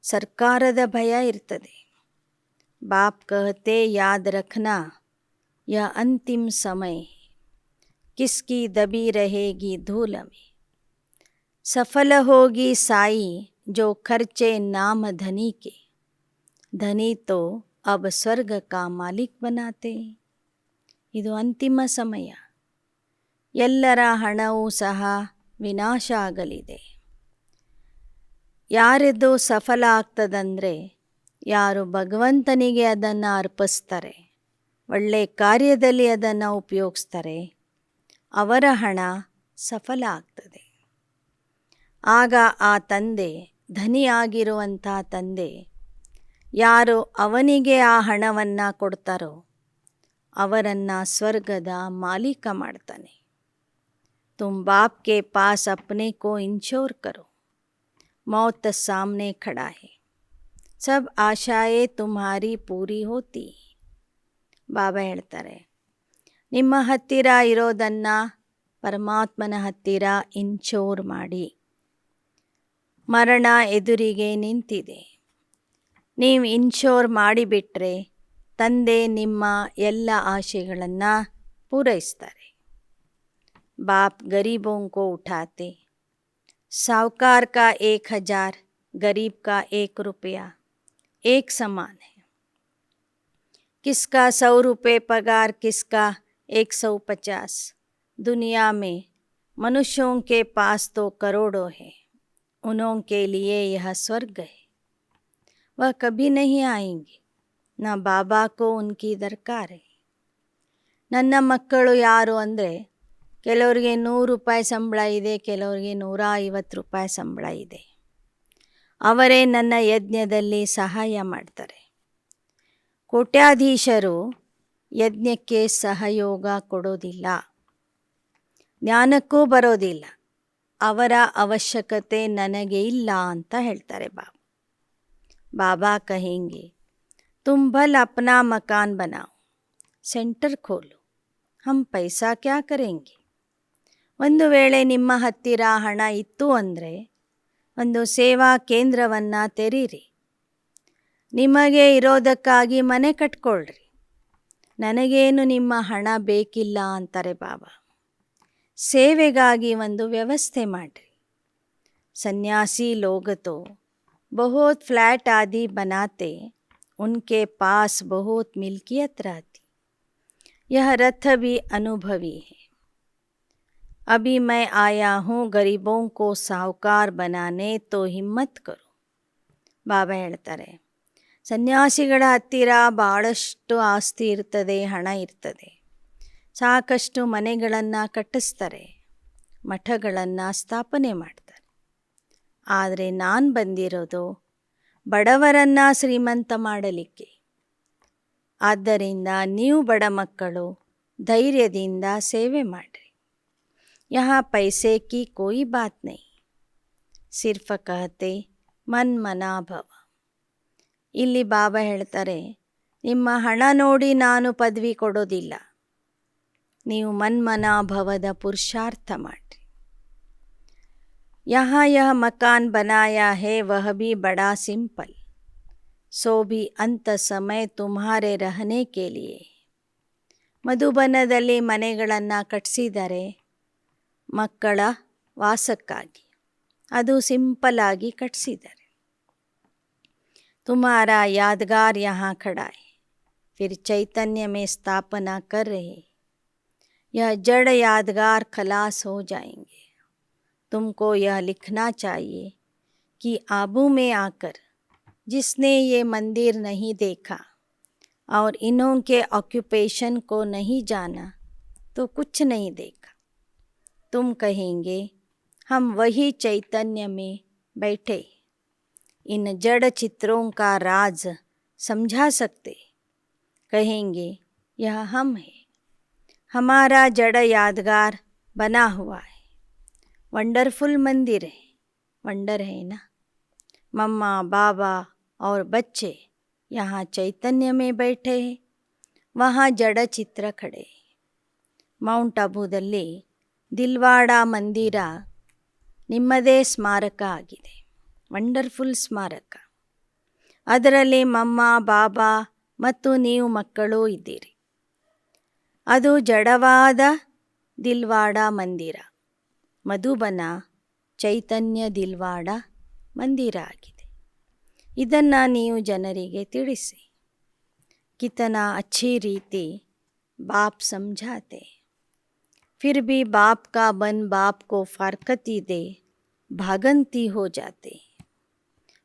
S1: ಸರ್ಕಾರದ ಭಯ ಇರ್ತದೆ. ಬಾಪ್ कहते याद रखना यह अंतिम समय है, किसकी दबी रहेगी धूल में. सफल होगी साई जो खर्चे नाम धनी के, धनी तो अब स्वर्ग का मालिक बनाते. ಇದು ಅಂತಿಮ ಸಮಯ. ಎಲ್ಲರ ಹಣವೂ ಸಹ ವಿನಾಶ ಆಗಲಿದೆ. ಯಾರದು ಸಫಲ ಆಗ್ತದಂದರೆ ಯಾರು ಭಗವಂತನಿಗೆ ಅದನ್ನು ಅರ್ಪಿಸ್ತಾರೆ, ಒಳ್ಳೆ ಕಾರ್ಯದಲ್ಲಿ ಅದನ್ನು ಉಪಯೋಗಿಸ್ತಾರೆ, ಅವರ ಹಣ ಸಫಲ ಆಗ್ತದೆ. ಆಗ ಆ ತಂದೆ, ಧನಿಯಾಗಿರುವಂಥ ತಂದೆ, ಯಾರು ಅವನಿಗೆ ಆ ಹಣವನ್ನು ಕೊಡ್ತಾರೋ ಅವರನ್ನು ಸ್ವರ್ಗದ ಮಾಲೀಕ ಮಾಡ್ತಾನೆ. तुम बाप के पास अपने को इंश्योर करो, मौत सामने खड़ा है, सब आशाएं तुम्हारी पूरी होती. ಬಾಬಾ ಹೇಳ್ತಾರೆ, ನಿಮ್ಮ ಹತ್ತಿರ ಇರೋದನ್ನು ಪರಮಾತ್ಮನ ಹತ್ತಿರ ಇನ್ಶೋರ್ ಮಾಡಿ. ಮರಣ ಎದುರಿಗೆ ನಿಂತಿದೆ, ನೀವು ಇನ್ಶೋರ್ ಮಾಡಿಬಿಟ್ರೆ ತಂದೆ ನಿಮ್ಮ ಎಲ್ಲ ಆಶೆಗಳನ್ನು ಪೂರೈಸ್ತಾರೆ. बाप गरीबों को उठाते, साहूकार का 1000, गरीब का 1 रुपया एक समान है. किसका 100 रुपये पगार, किसका 150। दुनिया में मनुष्यों के पास तो करोड़ों हैं, उन्हों के लिए यह स्वर्ग है। वह कभी नहीं आएंगे, न ಬಾಬಾ को उनकी दरकार है। ನನ್ನ ಮಕ್ಕಳು ಯಾರು ಅಂದರೆ, ಕೆಲವರಿಗೆ 100 ರೂಪಾಯಿ ಸಂಬಳ ಇದೆ, ಕೆಲವರಿಗೆ 150 ರೂಪಾಯಿ ಸಂಬಳ ಇದೆ. ಅವರೇ ನನ್ನ ಯಜ್ಞದಲ್ಲಿ ಸಹಾಯ ಮಾಡ್ತಾರೆ. ಕೋಟ್ಯಾಧೀಶರು ಯಜ್ಞಕ್ಕೆ ಸಹಯೋಗ ಕೊಡೋದಿಲ್ಲ, ಜ್ಞಾನಕ್ಕೂ ಬರೋದಿಲ್ಲ. ಅವರ ಅವಶ್ಯಕತೆ ನನಗೆ ಇಲ್ಲ ಅಂತ ಹೇಳ್ತಾರೆ ಬಾಬಾ. बाबा कहेंगे, तुम भल अपना मकान बनाओ, ಸೆಂಟರ್ खोलो, हम पैसा क्या करेंगे. ಒಂದು ವೇಳೆ ನಿಮ್ಮ ಹತ್ತಿರ ಹಣ ಇತ್ತು ಅಂದರೆ ಒಂದು ಸೇವಾ ಕೇಂದ್ರವನ್ನು ತೆರೀರಿ, ನಿಮಗೆ ಇರೋದಕ್ಕಾಗಿ ಮನೆ ಕಟ್ಕೊಳ್ರಿ. ನನಗೇನು ನಿಮ್ಮ ಹಣ ಬೇಕಿಲ್ಲ ಅಂತಾರೆ ಬಾಬಾ. ಸೇವೆಗಾಗಿ ಒಂದು ವ್ಯವಸ್ಥೆ ಮಾಡಿರಿ. ಸನ್ಯಾಸಿ लोग तो बहुत फ्लैट आदि बनाते, उनके पास बहुत मिल्कियत रहती. यह रथ भी अनुभवी है. अभी मैं आया हूँ गरीबों को साहूकार बनाने, तो हिम्मत करो. ಬಾಬಾ ಹೇಳ್ತಾರೆ, ಸನ್ಯಾಸಿಗಳ ಹತ್ತಿರ ಭಾಳಷ್ಟು ಆಸ್ತಿ ಇರ್ತದೆ, ಹಣ ಇರ್ತದೆ, ಸಾಕಷ್ಟು ಮನೆಗಳನ್ನು ಕಟ್ಟಿಸ್ತಾರೆ, ಮಠಗಳನ್ನು ಸ್ಥಾಪನೆ ಮಾಡ್ತಾರೆ. ಆದರೆ ನಾನು ಬಂದಿರೋದು ಬಡವರನ್ನು ಶ್ರೀಮಂತ ಮಾಡಲಿಕ್ಕೆ. ಆದ್ದರಿಂದ ನೀವು ಬಡ ಮಕ್ಕಳು ಧೈರ್ಯದಿಂದ ಸೇವೆ ಮಾಡಿರಿ. यहाँ पैसे की कोई बात नहीं, सिर्फ कहते ಮನ್ ಮನಾ ಭವ. ಇಲ್ಲಿ ಬಾಬಾ ಹೇಳ್ತಾರೆ, ನಿಮ್ಮ ಹಣ ನೋಡಿ ನಾನು ಪದವಿ ಕೊಡೋದಿಲ್ಲ, ನೀವು ಮನ್ಮನಾಭವದ ಪುರುಷಾರ್ಥ ಮಾಡಿರಿ. यहाँ यह मकान बनाया है वह भी बड़ा सिंपल, सो भी अंत समय तुम्हारे रहने के लिए. ಮಧುಬನದಲ್ಲಿ ಮನೆಗಳನ್ನು ಕಟ್ಟಿಸಿದ್ದಾರೆ ಮಕ್ಕಳ ವಾಸಕ್ಕಾಗಿ, ಅದು ಸಿಂಪಲ್ ಆಗಿ ಕಟ್ಟಿಸಿದ್ದಾರೆ. तुम्हारा यादगार यहाँ खड़ा है, फिर चैतन्य में स्थापना कर रहे. यह जड़ यादगार खलास हो जाएंगे. तुमको यह लिखना चाहिए कि आबू में आकर जिसने ये मंदिर नहीं देखा और इन्हों के ऑक्यूपेशन को नहीं जाना, तो कुछ नहीं देखा. तुम कहेंगे हम वही चैतन्य में बैठे, इन जड़ चित्रों का राज समझा सकते. कहेंगे यह हम हैं, हमारा जड़ यादगार बना हुआ है. वंडरफुल मंदिर है, वंडर है ना. मम्मा बाबा और बच्चे यहाँ चैतन्य में बैठे हैं, वहाँ जड़ चित्र खड़े. ಮೌಂಟ್ ಅಬುದಲ್ಲಿ ದಿಲ್ವಾಡ ಮಂದಿರ ನಿಮ್ಮದೇ ಸ್ಮಾರಕ ಆಗಿದೆ, ವಂಡರ್ಫುಲ್ ಸ್ಮಾರಕ. ಅದರಲ್ಲಿ ಮಮ್ಮ ಬಾಬಾ ಮತ್ತು ನೀವು ಮಕ್ಕಳು ಇದ್ದೀರಿ. ಅದು ಜಡವಾದ ದಿಲ್ವಾಡ ಮಂದಿರ, ಮಧುಬನ ಚೈತನ್ಯ ದಿಲ್ವಾಡ ಮಂದಿರ ಆಗಿದೆ. ಇದನ್ನು ನೀವು ಜನರಿಗೆ ತಿಳಿಸಿ. ಕಿತನಾ ಅಚ್ಚಿ ರೀತಿ बाप समझाते, फिर भी बाप का बन बाप को फारकती दे भागंती हो जाते.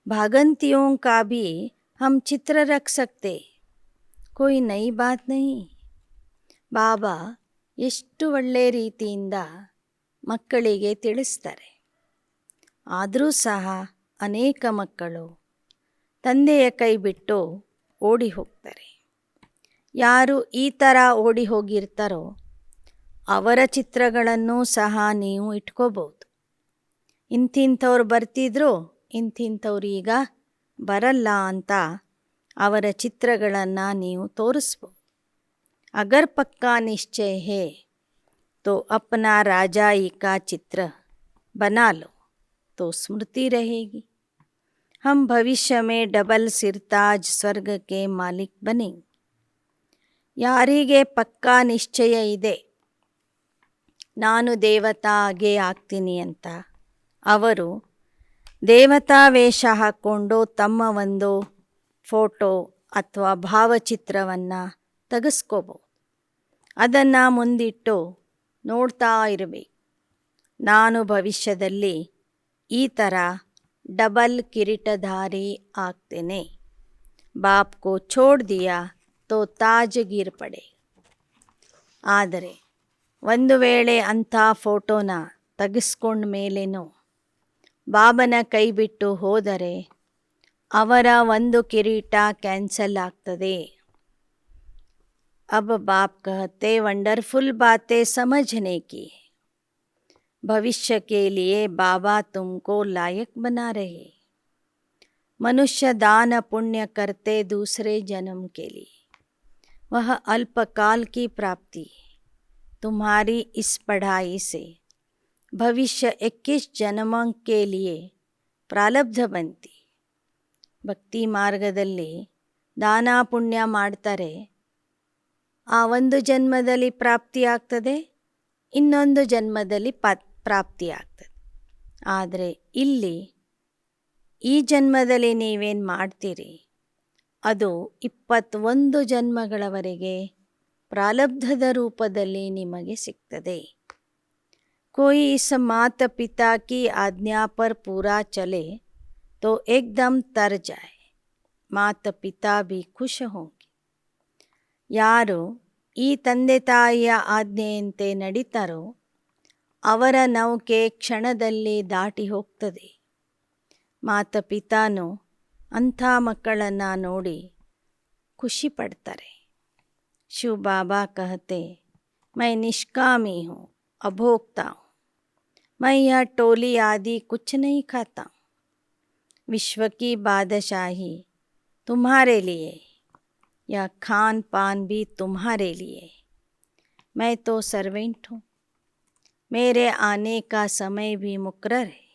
S1: भागंतियों का भी हम चित्र रख सकते, कोई नई बात नहीं. ಬಾಬಾ ಎಷ್ಟು ಒಳ್ಳೆ ರೀತಿಯಿಂದ ಮಕ್ಕಳಿಗೆ ತಿಳಿಸ್ತಾರೆ. ಆದರೂ ಸಹ ಅನೇಕ ಮಕ್ಕಳು ತಂದೆಯ ಕೈ ಬಿಟ್ಟು ಓಡಿ ಹೋಗ್ತಾರೆ. ಯಾರು ಈ ಥರ ಓಡಿ ಹೋಗಿರ್ತಾರೋ ಅವರ ಚಿತ್ರಗಳನ್ನು ಸಹ ನೀವು ಇಟ್ಕೋಬೋದು. ಇಂಥವ್ರು ಬರ್ತಿದ್ರು, ಇಂಥವ್ರು ಈಗ ಬರಲ್ಲ ಅಂತ ಅವರ ಚಿತ್ರಗಳನ್ನು ನೀವು ತೋರಿಸ್ಬೋದು. अगर पक्का निश्चय है तो अपना राजाई का चित्र बना लो, तो स्मृति रहेगी. हम भविष्य में डबल सिरताज स्वर्ग के मालिक बनेंगे. ಯಾರಿಗೆ ಪಕ್ಕಾ ನಿಶ್ಚಯ ಇದೆ ನಾನು ದೇವತಾ ಆಗೆ ಆಗ್ತೀನಿ ಅಂತ, ಅವರು ದೇವತಾ ವೇಷ ಹಾಕ್ಕೊಂಡು ತಮ್ಮ ಒಂದು ಫೋಟೋ ಅಥವಾ ಭಾವಚಿತ್ರವನ್ನು ತೆಗೆಸ್ಕೋಬೋದು. ಅದನ್ನು ಮುಂದಿಟ್ಟು ನೋಡ್ತಾ ಇರಬೇಕು. ನಾನು ಭವಿಷ್ಯದಲ್ಲಿ ಈ ಥರ ಡಬಲ್ ಕಿರೀಟಧಾರಿ ಆಗ್ತೇನೆ. ಬಾಪ್ ಕೋ ಛೋಡ್ ದಿಯಾ ತೋ ತಾಜ್‌ಗೀರ್ ಪಡೆ. ಆದರೆ ಒಂದು ವೇಳೆ ಅಂಥ ಫೋಟೋನ ತೆಗೆಸ್ಕೊಂಡ ಮೇಲೇನೂ ಬಾಬನ ಕೈ ಬಿಟ್ಟು ಹೋದರೆ ಅವರ ಒಂದು ಕಿರೀಟ ಕ್ಯಾನ್ಸಲ್ ಆಗ್ತದೆ. अब बाप कहते वंडरफुल बातें समझने की है. भविष्य के लिए बाबा तुमको लायक बना रहे. मनुष्य दान पुण्य करते दूसरे जन्म के लिए, वह अल्पकाल की प्राप्ति है. तुम्हारी इस पढ़ाई से भविष्य 21 जन्मों के लिए ಪ್ರಾರಬ್ಧ ಬಂತಿ. ಭಕ್ತಿ ಮಾರ್ಗದಲ್ಲಿ ದಾನ ಪುಣ್ಯ ಮಾಡ್ತಾರೆ. ಆ ಒಂದು ಜನ್ಮದಲ್ಲಿ ಪ್ರಾಪ್ತಿಯಾಗ್ತದೆ, ಇನ್ನೊಂದು ಜನ್ಮದಲ್ಲಿ ಪ್ರಾಪ್ತಿಯಾಗ್ತದೆ. ಆದರೆ ಇಲ್ಲಿ ಈ ಜನ್ಮದಲ್ಲಿ ನೀವೇನು ಮಾಡ್ತೀರಿ ಅದು 21 ಜನ್ಮಗಳವರೆಗೆ ಪ್ರಾರಬ್ಧದ ರೂಪದಲ್ಲಿ ನಿಮಗೆ ಸಿಗ್ತದೆ. कोई इस माता पिता की आज्ञा पर पूरा चले तो एकदम तर जाए. माता पिता भी खुश होंगे. ಯಾರು ಈ ತಂದೆ ತಾಯಿಯ ಆಜ್ಞೆಯಂತೆ ನಡೀತಾರೋ ಅವರ ನೌಕೆ ಕ್ಷಣದಲ್ಲಿ ದಾಟಿ ಹೋಗ್ತದೆ. ಮಾತಾ ಪಿತಾನು ಅಂಥ ಮಕ್ಕಳನ್ನು ನೋಡಿ ಖುಷಿ ಪಡ್ತಾರೆ. ಶಿವ ಬಾಬಾ ಕಹತೆ ಮೈ ನಿಷ್ಕಾಮಿ ಹೂँ, अभोक्ता हूँ. मैं यह टोली आदि कुछ नहीं खाता. विश्व की बादशाही तुम्हारे लिए, यह खान पान भी तुम्हारे लिए. मैं तो सर्वेंट हूँ. मेरे आने का समय भी मुकर्रर है.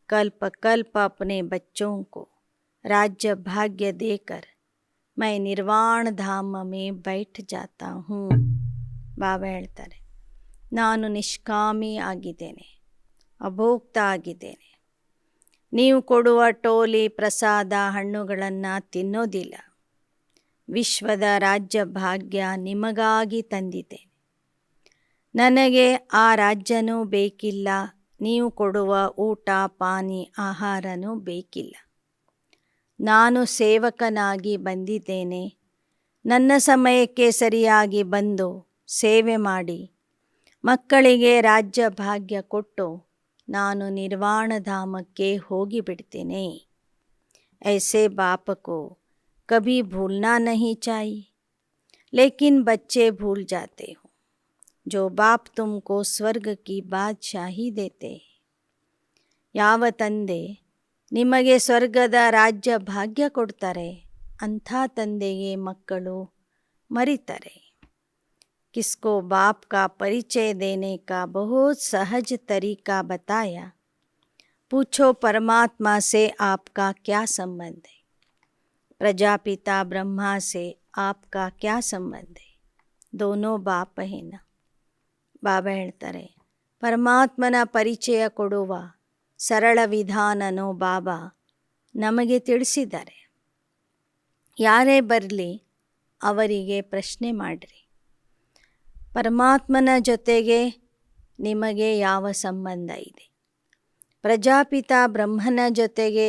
S1: कल्प कल्प अपने बच्चों को राज्य भाग्य देकर मैं निर्वाण धाम में बैठ जाता हूँ. ಬಾಬಾ ಹೇಳ್ತಾರೆ, ನಾನು ನಿಷ್ಕಾಮಿ ಆಗಿದ್ದೇನೆ, ಅಭೋಕ್ತ ಆಗಿದ್ದೇನೆ. ನೀವು ಕೊಡುವ ಟೋಲಿ ಪ್ರಸಾದ ಹಣ್ಣುಗಳನ್ನು ತಿನ್ನೋದಿಲ್ಲ. ವಿಶ್ವದ ರಾಜ್ಯ ಭಾಗ್ಯ ನಿಮಗಾಗಿ ತಂದಿದ್ದೇನೆ. ನನಗೆ ಆ ರಾಜ್ಯನೂ ಬೇಕಿಲ್ಲ, ನೀವು ಕೊಡುವ ಊಟ ಪಾನಿ ಆಹಾರನೂ ಬೇಕಿಲ್ಲ. ನಾನು ಸೇವಕನಾಗಿ ಬಂದಿದ್ದೇನೆ. ನನ್ನ ಸಮಯಕ್ಕೆ ಸರಿಯಾಗಿ ಬಂದು ಸೇವೆ ಮಾಡಿ ಮಕ್ಕಳಿಗೆ ರಾಜ್ಯ ಭಾಗ್ಯ ಕೊಟ್ಟು ನಾನು ನಿರ್ವಾಣ ಧಾಮಕ್ಕೆ ಹೋಗಿಬಿಡ್ತೇನೆ. ऐसे बाप को कभी भूलना नहीं चाहिए, लेकिन बच्चे भूल जाते हो. जो बाप तुमको स्वर्ग की बादशाही देते. ಯಾವ ತಂದೆ ನಿಮಗೆ ಸ್ವರ್ಗದ ರಾಜ್ಯ ಭಾಗ್ಯ ಕೊಡ್ತಾರೆ ಅಂಥ ತಂದೆಗೆ ಮಕ್ಕಳು ಮರಿತಾರೆ. किसको बाप का परिचय देने का बहुत सहज तरीका बताया. पूछो परमात्मा से आपका क्या संबंध है. प्रजापिता ब्रह्मा से आपका क्या संबंध है. दोनों बाप है ना. ಬಾಬಾ ಹೇಳ್ತಾರೆ, ಪರಮಾತ್ಮನ ಪರಿಚಯ ಕೊಡುವ ಸರಳ ವಿಧಾನನೋ ಬಾಬಾ ನಮಗೆ ತಿಳಿಸಿದ್ದಾರೆ. ಯಾರೇ ಬರಲಿ ಅವರಿಗೆ ಪ್ರಶ್ನೆ ಮಾಡಿರಿ, ಪರಮಾತ್ಮನ ಜೊತೆಗೆ ನಿಮಗೆ ಯಾವ ಸಂಬಂಧ ಇದೆ, ಪ್ರಜಾಪಿತ ಬ್ರಹ್ಮನ ಜೊತೆಗೆ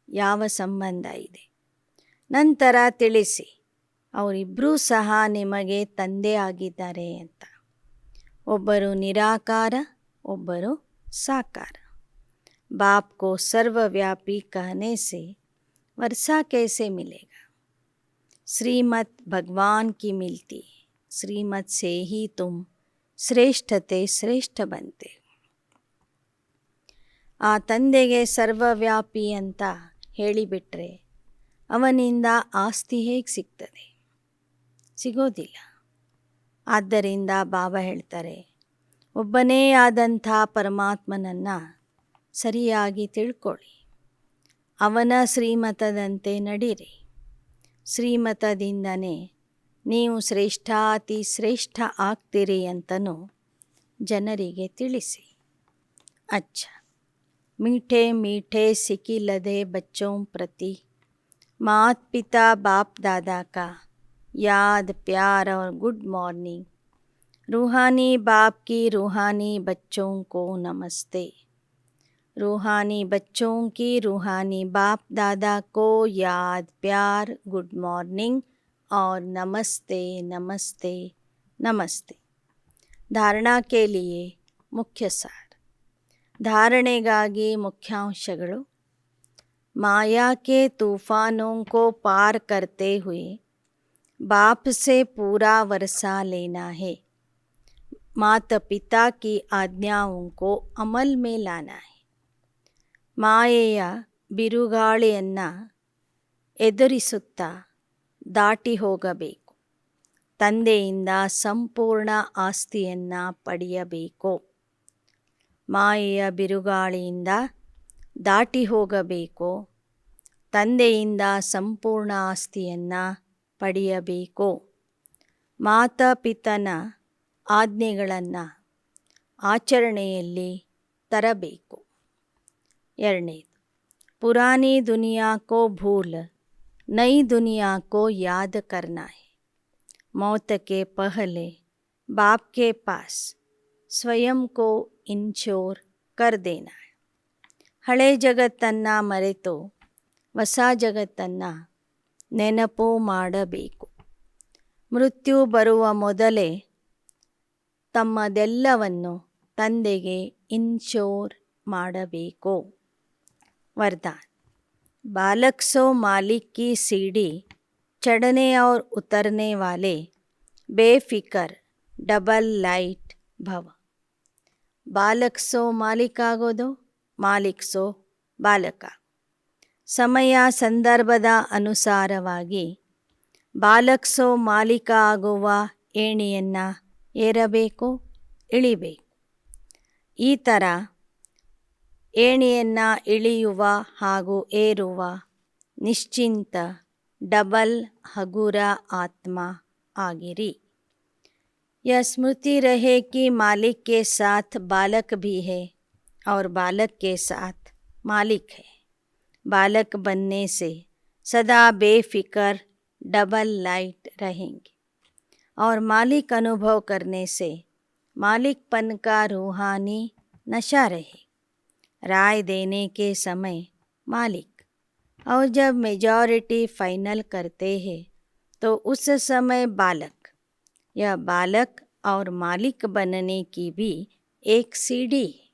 S1: ಯಾವ ಸಂಬಂಧ ಇದೆ, ನಂತರ ತಿಳಿಸಿ ಅವರಿಬ್ಬರೂ ಸಹ ನಿಮಗೆ ತಂದೆ ಆಗಿದ್ದಾರೆ ಅಂತ. ಒಬ್ಬರು ನಿರಾಕಾರ, ಒಬ್ಬರು ಸಾಕಾರ. ಬಾಪ್ ಕೋ ಸರ್ವವ್ಯಾಪಿ कहने से वर्षा कैसे मिलेगा. श्रीमत भगवान की मिलती है. श्रीमत से ही तुम ಶ್ರೇಷ್ಠತೆ ಶ್ರೇಷ್ಠ ಬಂತೆ. ಆ ತಂದೆಗೆ ಸರ್ವವ್ಯಾಪಿ ಅಂತ ಹೇಳಿಬಿಟ್ರೆ ಅವನಿಂದ ಆಸ್ತಿ ಹೇಗೆ ಸಿಗ್ತದೆ? ಸಿಗೋದಿಲ್ಲ. ಆದ್ದರಿಂದ ಬಾಬಾ ಹೇಳ್ತಾರೆ, ಒಬ್ಬನೇ ಆದಂಥ ಪರಮಾತ್ಮನನ್ನು ಸರಿಯಾಗಿ ತಿಳ್ಕೊಳ್ಳಿ, ಅವನ ಶ್ರೀಮತದಂತೆ ನಡೀರಿ. ಶ್ರೀಮತದಿಂದನೇ ನೀವು ಶ್ರೇಷ್ಠಾತಿ ಶ್ರೇಷ್ಠ ಆಗ್ತೀರಿ ಅಂತನೂ ಜನರಿಗೆ ತಿಳಿಸಿ. अच्छा मीठे मीठे सिकिलदे बच्चों प्रति माता पिता बाप दादा का याद प्यार और गुड मॉर्निंग। रूहानी बाप की रूहानी बच्चों को नमस्ते। रूहानी बच्चों की रूहानी बाप दादा को याद प्यार गुड मॉर्निंग और नमस्ते नमस्ते नमस्ते। धारणा के लिए मुख्य सार। धारणೆಗಾಗಿ मुख्यांशಗಳು। माया के तूफानों को पार करते हुए बाप से पूरा वर्षा लेना है। माता पिता की आज्ञाओं को अमल में लाना है। ಮಾಯೆಯ ಬಿರುಗಾಳಿಯನ್ನು ಎದುರಿಸುತ್ತಾ ದಾಟಿ ಹೋಗಬೇಕು. ತಂದೆಯಿಂದ ಸಂಪೂರ್ಣ ಆಸ್ತಿಯನ್ನು ಪಡೆಯಬೇಕು. ಮಾಯೆಯ ಬಿರುಗಾಳಿಯಿಂದ ದಾಟಿ ಹೋಗಬೇಕು. ತಂದೆಯಿಂದ ಸಂಪೂರ್ಣ ಆಸ್ತಿಯನ್ನು ಪಡೆಯಬೇಕು. ಮಾತಾ ಪಿತನ ಆಜ್ಞೆಗಳನ್ನು ಆಚರಣೆಯಲ್ಲಿ ತರಬೇಕು. ಎರಡನೇದು, पुरानी दुनिया को भूल नई दुनिया को याद करना है। मौत के पहले बाप के पास स्वयं को इंश्योर कर देना है। ಹಳೆ ಜಗತ್ತನ್ನು ಮರೆತು ಹೊಸ ಜಗತ್ತನ್ನು ನೆನಪು ಮಾಡಬೇಕು. ಮೃತ್ಯು ಬರುವ ಮೊದಲೇ ತಮ್ಮದೆಲ್ಲವನ್ನು ತಂದೆಗೆ ಇನ್ಶೋರ್ ಮಾಡಬೇಕು. वरदान। बालक सो मालिक की सीढ़ी चढ़ने और उतरने वाले बेफिकर डबल लाइट भव। बालक सो मालिक आಗೋದು, ಮಾಲಿಕ್ ಸೋ ಬಾಲಕ. ಸಮಯ ಸಂದರ್ಭದ ಅನುಸಾರವಾಗಿ ಬಾಲಕ್ ಸೋ ಮಾಲಿಕ ಆಗುವ ಏಣಿಯನ್ನು ಏರಬೇಕು, ಇಳಿಬೇಕು. ಈ ಥರ ಏಣಿಯನ್ನು ಇಳಿಯುವ ಹಾಗೂ ಏರುವ ನಿಶ್ಚಿಂತ ಡಬಲ್ ಹಗುರ ಆತ್ಮ ಆಗಿರಿ. यह स्मृति रहे कि मालिक के साथ बालक भी है और बालक के साथ मालिक है। बालक बनने से सदा बेफिक्र डबल लाइट रहेंगे और मालिक अनुभव करने से मालिकपन का रूहानी नशा रहे। राय देने के समय मालिक और जब मेजॉरिटी फाइनल करते हैं तो उस समय बालक। यह बालक और मालिक बनने की भी एक सीढ़ी है।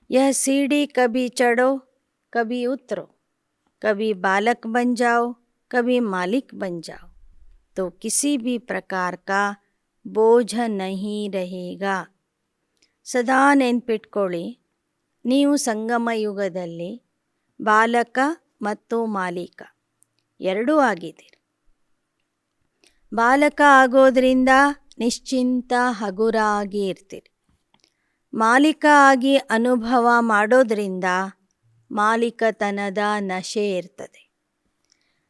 S1: यह सीढ़ी कभी चढ़ो कभी उतरो, कभी बालक बन जाओ कभी मालिक बन जाओ, तो किसी भी प्रकार का बोझ नहीं रहेगा. सदा ನೆನ್ಪಿಟ್ಕೊಳ್ಳಿ, ನೀವು ಸಂಗಮ ಯುಗದಲ್ಲಿ ಬಾಲಕ ಮತ್ತು ಮಾಲೀಕ ಎರಡೂ ಆಗಿದ್ದೀರಿ. ಬಾಲಕ ಆಗೋದ್ರಿಂದ ನಿಶ್ಚಿಂತ ಹಗುರ ಆಗಿ ಇರ್ತೀರಿ. ಮಾಲೀಕ ಆಗಿ ಅನುಭವ ಮಾಡೋದ್ರಿಂದ ಮಾಲೀಕತನದ ನಶೆ ಇರ್ತದೆ.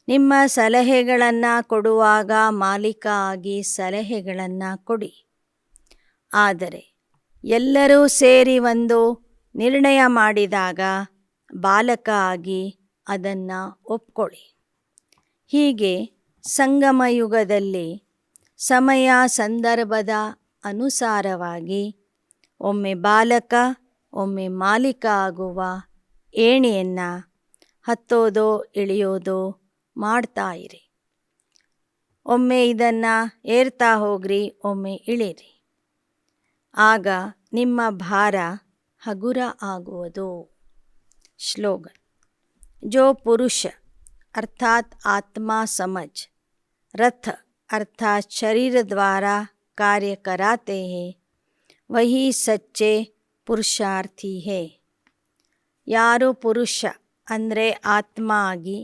S1: ನಿಮ್ಮ ಸಲಹೆಗಳನ್ನು ಕೊಡುವಾಗ ಮಾಲೀಕ ಆಗಿ ಸಲಹೆಗಳನ್ನು ಕೊಡಿ. ಆದರೆ ಎಲ್ಲರೂ ಸೇರಿ ಒಂದು ನಿರ್ಣಯ ಮಾಡಿದಾಗ ಬಾಲಕ ಆಗಿ ಅದನ್ನು ಒಪ್ಕೊಳ್ಳಿ. ಹೀಗೆ ಸಂಗಮ ಯುಗದಲ್ಲಿ ಸಮಯ ಸಂದರ್ಭದ ಅನುಸಾರವಾಗಿ ಒಮ್ಮೆ ಬಾಲಕ ಒಮ್ಮೆ ಮಾಲೀಕ ಆಗುವ ಏಣಿಯನ್ನು ಹತ್ತೋದೋ ಇಳಿಯೋದೋ ಮಾಡ್ತಾ ಇರಿ. ಒಮ್ಮೆ ಇದನ್ನು ಏರ್ತಾ ಹೋಗ್ರಿ, ಒಮ್ಮೆ ಇಳಿರಿ. ಆಗ ನಿಮ್ಮ ಭಾರ ಹಗುರ ಆಗುವುದು. श्लोगन। जो पुरुष अर्थात आत्मा समझ रथ अर्थात शरीर द्वारा कार्य कराते हैं वही सच्चे पुरुषार्थी है. ಯಾರು ಪುರುಷ ಅಂದರೆ ಆತ್ಮ ಆಗಿ,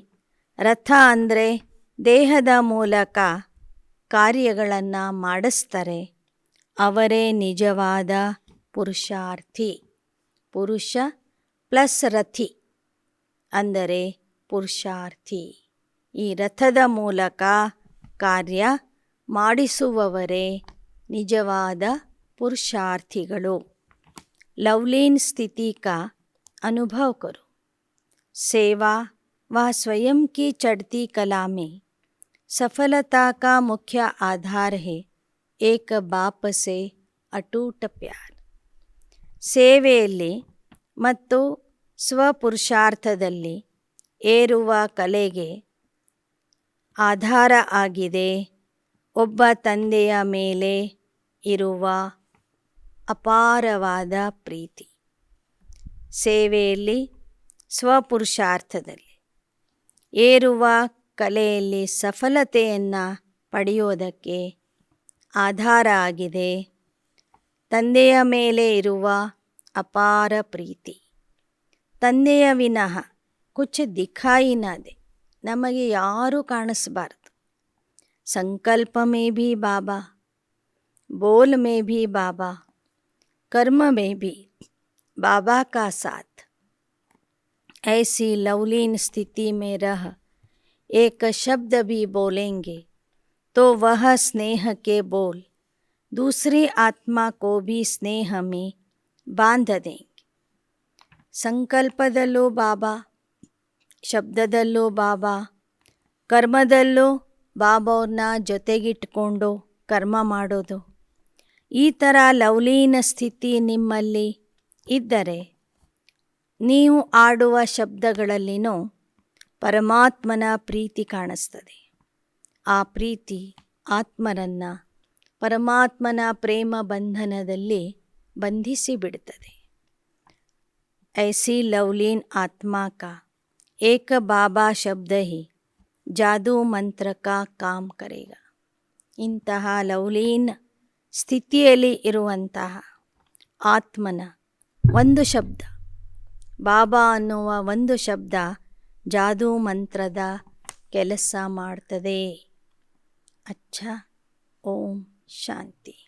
S1: ರಥ ಅಂದರೆ ದೇಹದ ಮೂಲಕ ಕಾರ್ಯಗಳನ್ನು ಮಾಡಿಸ್ತಾರೆ, ಅವರೇ ನಿಜವಾದ ಪುರುಷಾರ್ಥಿ. ಪುರುಷ ಪ್ಲಸ್ ರಥಿ ಅಂದರೆ ಪುರುಷಾರ್ಥಿ. ಈ ರಥದ ಮೂಲಕ ಕಾರ್ಯ ಮಾಡಿಸುವವರೇ ನಿಜವಾದ पुरुषार्थिಗಳು. लवलीन स्थिति का अनुभव करो. सेवा वह स्वयं की चढ़ती कला में सफलता का मुख्य आधार है एक बाप से अटूट प्यार. ಸೇವೆಯಲ್ಲಿ ಮತ್ತು ಸ್ವಪುರುಷಾರ್ಥದಲ್ಲಿ ಏರುವ ಕಲೆಗೆ ಆಧಾರ ಆಗಿದೆ ಒಬ್ಬ ತಂದೆಯ ಮೇಲೆ ಇರುವ ಅಪಾರವಾದ ಪ್ರೀತಿ. ಸೇವೆಯಲ್ಲಿ ಸ್ವಪುರುಷಾರ್ಥದಲ್ಲಿ ಏರುವ ಕಲೆಯಲ್ಲಿ ಸಫಲತೆಯನ್ನು ಪಡೆಯೋದಕ್ಕೆ ಆಧಾರ ಆಗಿದೆ ತಂದೆಯ ಮೇಲೆ ಇರುವ ಅಪಾರ ಪ್ರೀತಿ. ತಂದೆಯ ವಿನಃ ಕುछ ದಿಖಾಯಿ ನ ದೆ, ನಮಗೆ ಯಾರೂ ಕಾಣಿಸಬಾರದು. ಸಂಕಲ್ಪ में भी बाबा, बोल में भी बाबा, कर्म में भी बाबा का साथ. ऐसी लवलीन स्थिति में रह एक शब्द भी बोलेंगे तो वह स्नेह के बोल दूसरी आत्मा को भी स्नेह में बांध देंगे. ಸಂಕಲ್ಪದಲ್ಲೂ ಬಾಬಾ, ಶಬ್ದದಲ್ಲೂ ಬಾಬಾ, ಕರ್ಮದಲ್ಲೂ ಬಾಬಾವ್ರನ್ನ ಜೊತೆಗಿಟ್ಕೊಂಡು ಕರ್ಮ ಮಾಡೋದು. ಈ ಥರ ಲವಲೀನ ಸ್ಥಿತಿ ನಿಮ್ಮಲ್ಲಿ ಇದ್ದರೆ ನೀವು ಆಡುವ ಶಬ್ದಗಳಲ್ಲಿನೂ ಪರಮಾತ್ಮನ ಪ್ರೀತಿ ಕಾಣಿಸ್ತದೆ. ಆ ಪ್ರೀತಿ ಆತ್ಮರನ್ನು ಪರಮಾತ್ಮನ ಪ್ರೇಮ ಬಂಧನದಲ್ಲಿ ಬಂಧಿಸಿ ಬಿಡುತ್ತದೆ. ऐसी लवलीन आत्मा का एक बाबा शब्द ही जादू मंत्र का काम करेगा. ಇಂತಹ ಲವಲೀನ ಸ್ಥಿತಿಯಲ್ಲಿ ಇರುವಂತಹ ಆತ್ಮನ ಒಂದು ಶಬ್ದ, ಬಾಬಾ ಅನ್ನುವ ಒಂದು ಶಬ್ದ ಜಾದೂ ಮಂತ್ರದ ಕೆಲಸ ಮಾಡ್ತದೆ. ಅಚ್ಚಾ, ಓಂ ಶಾಂತಿ.